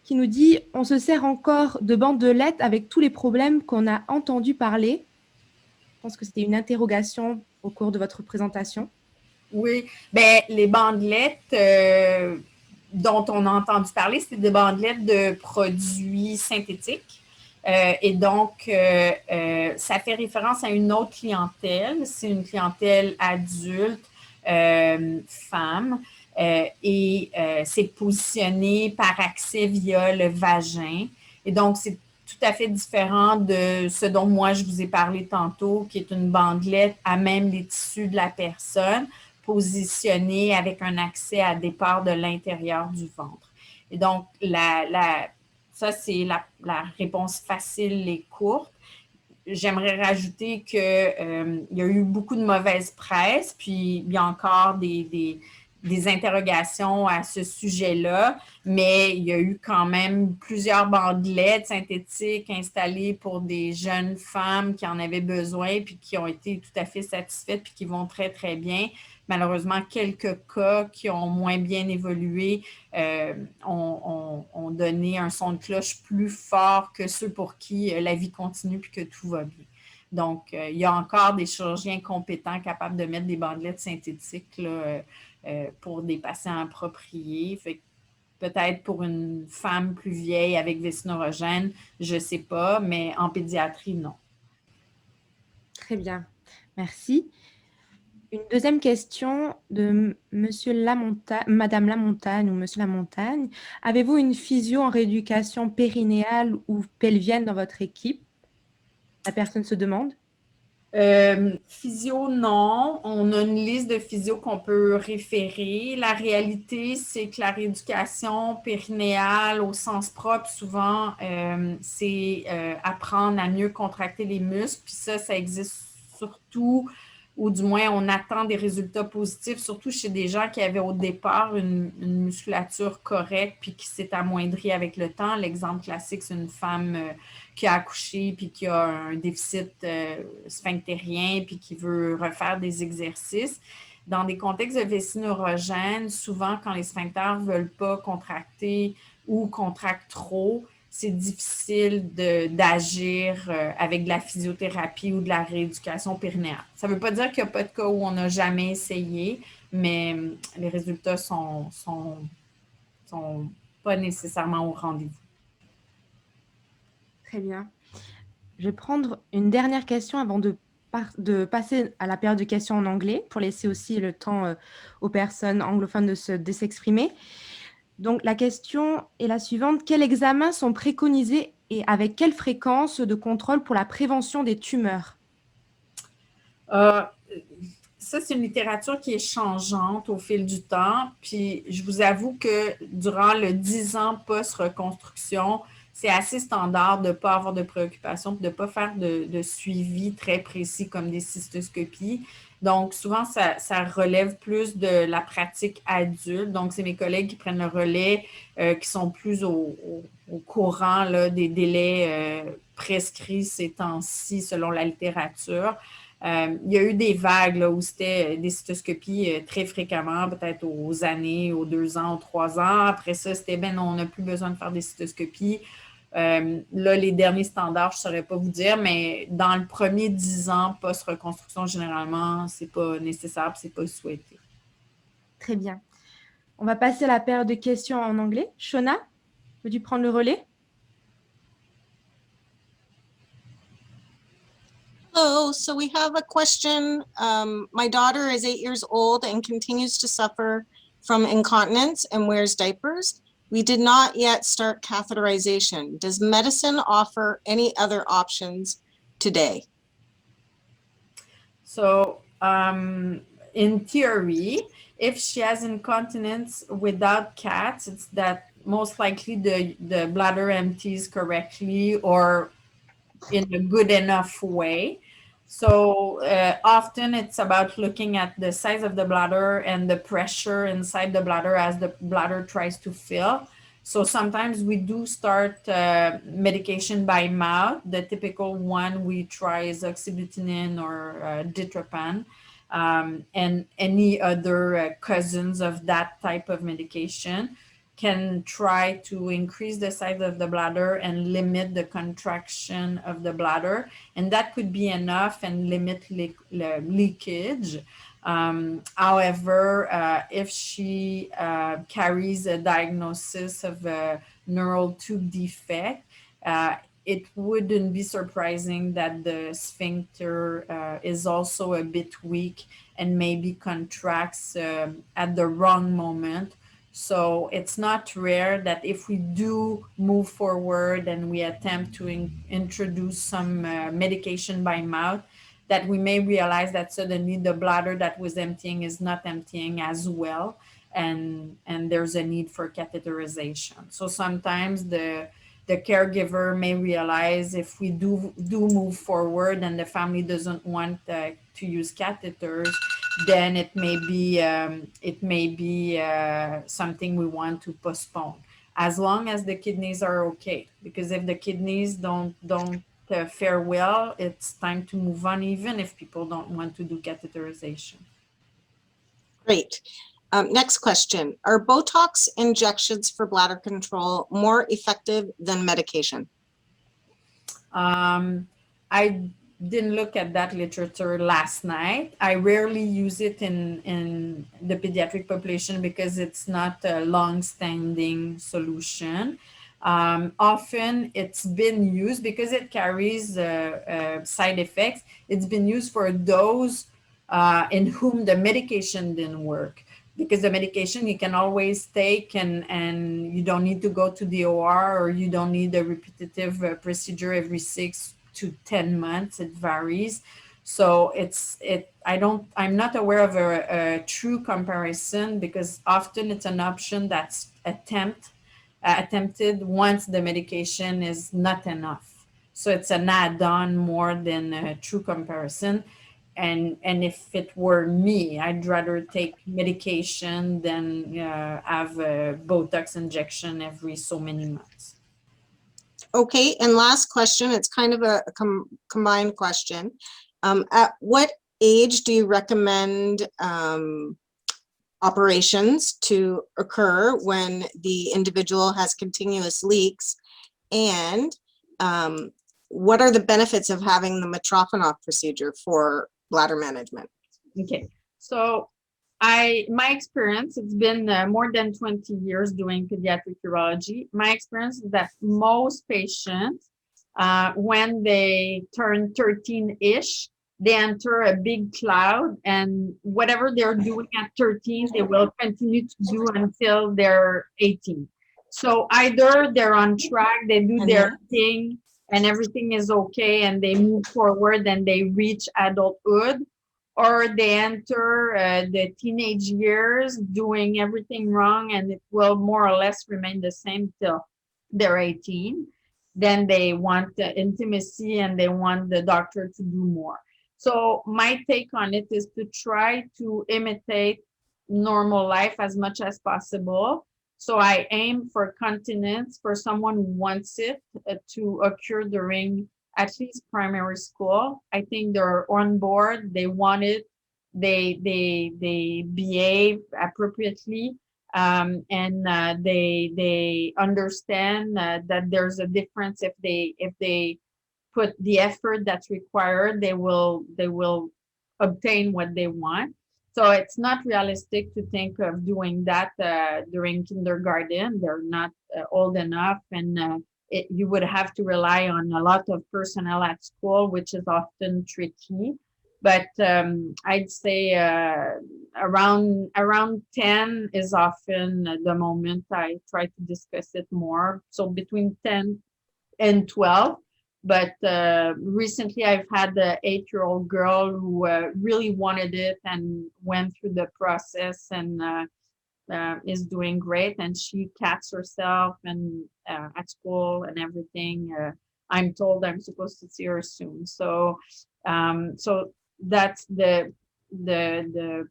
qui nous dit « On se sert encore de bandelettes avec tous les problèmes qu'on a entendu parler ?» Je pense que c'était une interrogation au cours de votre présentation. Oui, les bandelettes dont on a entendu parler, c'est des bandelettes de produits synthétiques. Et donc, ça fait référence à une autre clientèle. C'est une clientèle adulte, femme, et c'est positionné par accès via le vagin. Et donc, c'est tout à fait différent de ce dont moi je vous ai parlé tantôt, qui est une bandelette à même les tissus de la personne, positionnée avec un accès à départ de l'intérieur du ventre. Et donc, ça, c'est la réponse facile et courte. J'aimerais rajouter qu'il y a eu beaucoup de mauvaise presse, puis il y a encore des interrogations à ce sujet-là, mais il y a eu quand même plusieurs bandelettes synthétiques installées pour des jeunes femmes qui en avaient besoin, puis qui ont été tout à fait satisfaites, puis qui vont très, très bien. Malheureusement, quelques cas qui ont moins bien évolué ont donné un son de cloche plus fort que ceux pour qui la vie continue puis que tout va bien. Donc, il y a encore des chirurgiens compétents capables de mettre des bandelettes synthétiques là, pour des patients appropriés. Fait que peut-être pour une femme plus vieille avec vessie neurogène, je ne sais pas, mais en pédiatrie, non. Très bien, merci. Une deuxième question de Madame Lamontagne ou Monsieur Lamontagne. Avez-vous une physio en rééducation périnéale ou pelvienne dans votre équipe? La personne se demande. Physio, non. On a une liste de physio qu'on peut référer. La réalité, c'est que la rééducation périnéale au sens propre, souvent, c'est apprendre à mieux contracter les muscles. Puis ça existe surtout, ou du moins, on attend des résultats positifs, surtout chez des gens qui avaient au départ une musculature correcte puis qui s'est amoindrie avec le temps. L'exemple classique, c'est une femme qui a accouché puis qui a un déficit sphinctérien puis qui veut refaire des exercices. Dans des contextes de vessie neurogène, souvent, quand les sphincters ne veulent pas contracter ou contractent trop, c'est difficile d'agir avec de la physiothérapie ou de la rééducation périnéale. Ça ne veut pas dire qu'il n'y a pas de cas où on n'a jamais essayé, mais les résultats sont pas nécessairement au rendez-vous. Très bien. Je vais prendre une dernière question avant de passer à la période de questions en anglais pour laisser aussi le temps aux personnes anglophones de s'exprimer. Donc, la question est la suivante. Quels examens sont préconisés et avec quelle fréquence de contrôle pour la prévention des tumeurs? Ça, c'est une littérature qui est changeante au fil du temps. Puis, je vous avoue que durant le 10 ans post-reconstruction, c'est assez standard de ne pas avoir de préoccupation, de ne pas faire de suivi très précis comme des cystoscopies. Donc, souvent, ça relève plus de la pratique adulte. Donc, c'est mes collègues qui prennent le relais, qui sont plus au courant là, des délais prescrits ces temps-ci selon la littérature. Il y a eu des vagues là, où c'était des cystoscopies très fréquemment, peut-être aux années, aux 2 ans, aux 3 ans. Après ça, c'était non, on n'a plus besoin de faire des cystoscopies. Là, les derniers standards, je ne saurais pas vous dire, mais dans le premier 10 ans post-reconstruction, généralement, ce n'est pas nécessaire, ce n'est pas souhaité. Très bien. On va passer à la période de questions en anglais. Shona, veux-tu prendre le relais? Hello, so we have a question. My daughter is 8 years old and continues to suffer from incontinence and wears diapers. We did not yet start catheterization. Does medicine offer any other options today? So, in theory, if she has incontinence without cats, it's that most likely the bladder empties correctly or in a good enough way. So often it's about looking at the size of the bladder and the pressure inside the bladder as the bladder tries to fill. So sometimes we do start medication by mouth. The typical one we try is oxybutynin or ditropan, and any other cousins of that type of medication can try to increase the size of the bladder and limit the contraction of the bladder. And that could be enough and limit leakage. However, if she carries a diagnosis of a neural tube defect, it wouldn't be surprising that the sphincter is also a bit weak and maybe contracts at the wrong moment. So it's not rare that if we do move forward and we attempt to introduce some medication by mouth, that we may realize that suddenly the bladder that was emptying is not emptying as well, and there's a need for catheterization. So sometimes the caregiver may realize if we do move forward and the family doesn't want to use catheters, then it may be something we want to postpone, as long as the kidneys are okay. Because if the kidneys don't fare well, it's time to move on, even if people don't want to do catheterization. Great. Next question. Are Botox injections for bladder control more effective than medication? I didn't look at that literature last night. I rarely use it in the pediatric population because it's not a long-standing solution. Often it's been used because it carries side effects. It's been used for those in whom the medication didn't work, because the medication you can always take and you don't need to go to the OR, or you don't need a repetitive procedure every 6 to 10 months. It varies. So I'm not aware of a true comparison, because often it's an option that's attempted once the medication is not enough. So it's an add-on more than a true comparison. And if it were me, I'd rather take medication than have a Botox injection every so many months. Okay, and last question, it's kind of a combined question. At what age do you recommend operations to occur when the individual has continuous leaks? And what are the benefits of having the Mitrofanoff procedure for bladder management? Okay, so my experience, it's been more than 20 years doing pediatric urology. My experience is that most patients, when they turn 13-ish, they enter a big cloud, and whatever they're doing at 13, they will continue to do until they're 18. So either they're on track, they do their thing, and everything is okay, and they move forward and they reach adulthood, or they enter the teenage years doing everything wrong, and it will more or less remain the same till they're 18. Then they want the intimacy and they want the doctor to do more. So my take on it is to try to imitate normal life as much as possible. So I aim for continence for someone who wants it to occur during at least primary school. I think they're on board, they want it, they behave appropriately, and they understand that there's a difference. If they put the effort that's required, they will obtain what they want. So it's not realistic to think of doing that during kindergarten. They're not old enough, and you would have to rely on a lot of personnel at school, which is often tricky. But I'd say around 10 is often the moment I try to discuss it more. So between 10 and 12. But recently I've had an 8-year-old girl who really wanted it and went through the process, and is doing great, and she cats herself and at school and everything. I'm told I'm supposed to see her soon. So so that's the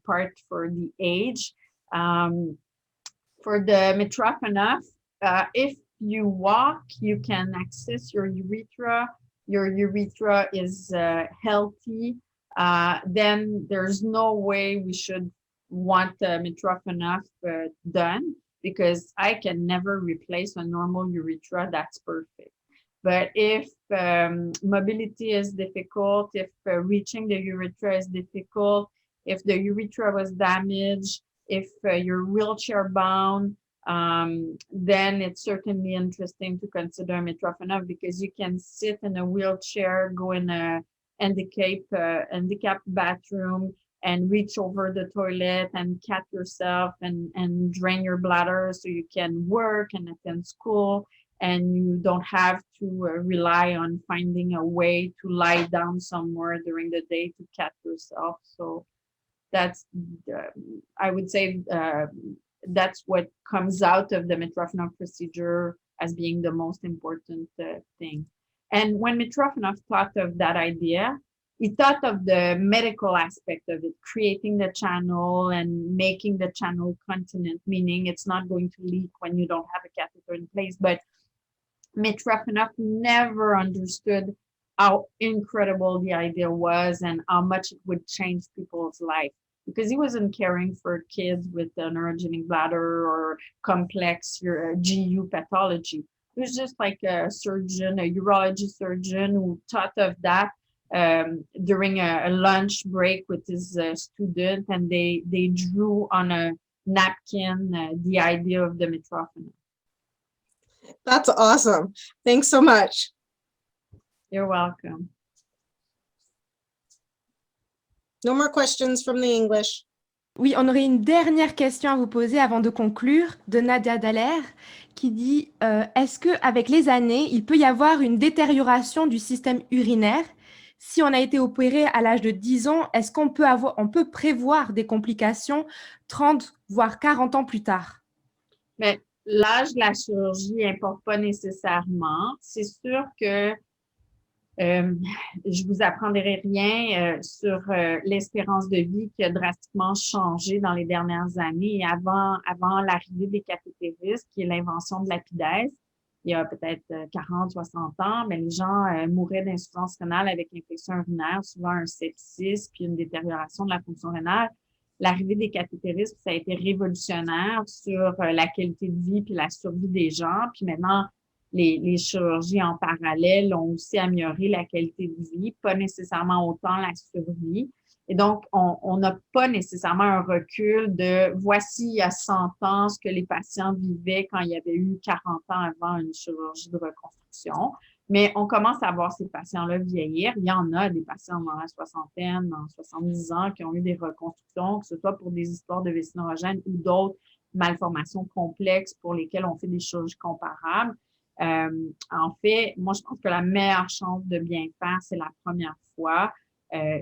part for the age. For the Mitrofanoff, if you walk, you can access your urethra. Your urethra is healthy. Then there's no way we should want Mitrofanoff done, because I can never replace a normal urethra that's perfect. But if mobility is difficult, if reaching the urethra is difficult, if the urethra was damaged, if you're wheelchair bound, then it's certainly interesting to consider Mitrofanoff, because you can sit in a wheelchair, go in a handicapped bathroom, and reach over the toilet and cat yourself and drain your bladder so you can work and attend school, and you don't have to rely on finding a way to lie down somewhere during the day to cat yourself. So that's, I would say, that's what comes out of the Mitrofanoff procedure as being the most important thing. And when Mitrofanoff thought of that idea, he thought of the medical aspect of it, creating the channel and making the channel continent, meaning it's not going to leak when you don't have a catheter in place. But Mitrofanoff never understood how incredible the idea was and how much it would change people's life, because he wasn't caring for kids with a neurogenic bladder or complex GU pathology. He was just like a surgeon, a urology surgeon, who thought of that during a lunch break with his student, and they drew on a napkin the idea of the Mitrofanoff. That's awesome. Thanks so much. You're welcome. No more questions from the English. Oui, on aurait une dernière question à vous poser avant de conclure, de Nadia Dallaire, qui dit est-ce qu'avec les années, il peut y avoir une détérioration du système urinaire? Si on a été opéré à l'âge de 10 ans, est-ce qu'on peut prévoir des complications 30 voire 40 ans plus tard? Mais l'âge de la chirurgie n'importe pas nécessairement. C'est sûr que je vous apprendrai rien sur l'espérance de vie qui a drastiquement changé dans les dernières années. Et avant l'arrivée des cathétéristes, qui est l'invention de l'apidèse, il y a peut-être 40, 60 ans, mais les gens mouraient d'insuffisance rénale avec infection urinaire, souvent un sepsis, puis une détérioration de la fonction rénale. L'arrivée des cathétéristes, ça a été révolutionnaire sur la qualité de vie puis la survie des gens. Puis maintenant, les chirurgies en parallèle ont aussi amélioré la qualité de vie, pas nécessairement autant la survie. Et donc, on n'a pas nécessairement un recul de voici il y a 100 ans ce que les patients vivaient quand il y avait eu 40 ans avant une chirurgie de reconstruction. Mais on commence à voir ces patients-là vieillir. Il y en a des patients dans la soixantaine, dans 70 ans qui ont eu des reconstructions, que ce soit pour des histoires de vessie neurogène ou d'autres malformations complexes pour lesquelles on fait des chirurgies comparables. En fait, moi, je pense que la meilleure chance de bien faire, c'est la première fois.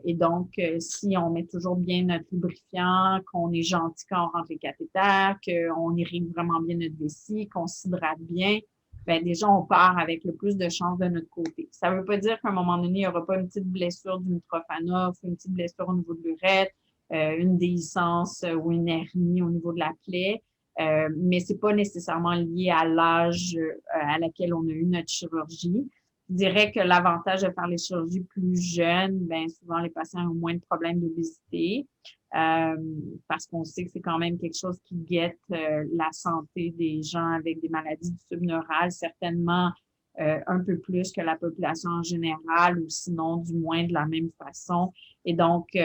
Et donc, si on met toujours bien notre lubrifiant, qu'on est gentil quand on rentre les cathéters, qu'on irrigue vraiment bien notre vessie, qu'on s'hydrate bien, ben déjà, on part avec le plus de chances de notre côté. Ça ne veut pas dire qu'à un moment donné, il n'y aura pas une petite blessure du Mitrofanoff, une petite blessure au niveau de l'urètre, une déhiscence ou une hernie au niveau de la plaie. Mais ce n'est pas nécessairement lié à l'âge à laquelle on a eu notre chirurgie. Je dirais que l'avantage de faire les chirurgies plus jeunes, ben souvent les patients ont moins de problèmes d'obésité parce qu'on sait que c'est quand même quelque chose qui guette la santé des gens avec des maladies du tube neural, certainement un peu plus que la population en général, ou sinon du moins de la même façon. Et donc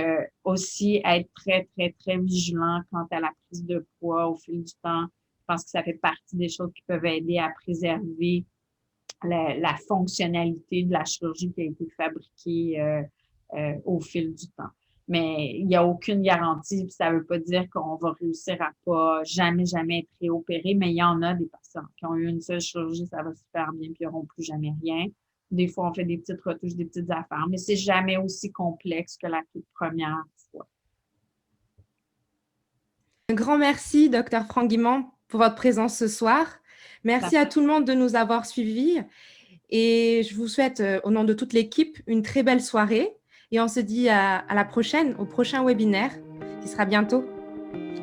aussi être très, très, très vigilant quant à la prise de poids au fil du temps. Je pense que ça fait partie des choses qui peuvent aider à préserver la fonctionnalité de la chirurgie qui a été fabriquée au fil du temps. Mais il n'y a aucune garantie, puis ça ne veut pas dire qu'on va réussir à pas jamais être réopéré, mais il y en a des patients qui ont eu une seule chirurgie, ça va super bien, puis ils n'auront plus jamais rien. Des fois, on fait des petites retouches, des petites affaires, mais c'est jamais aussi complexe que la toute première fois. Un grand merci, Dr. Franguimont, pour votre présence ce soir. Merci à tout le monde de nous avoir suivis et je vous souhaite, au nom de toute l'équipe, une très belle soirée et on se dit à la prochaine, au prochain webinaire qui sera bientôt.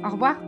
Au revoir.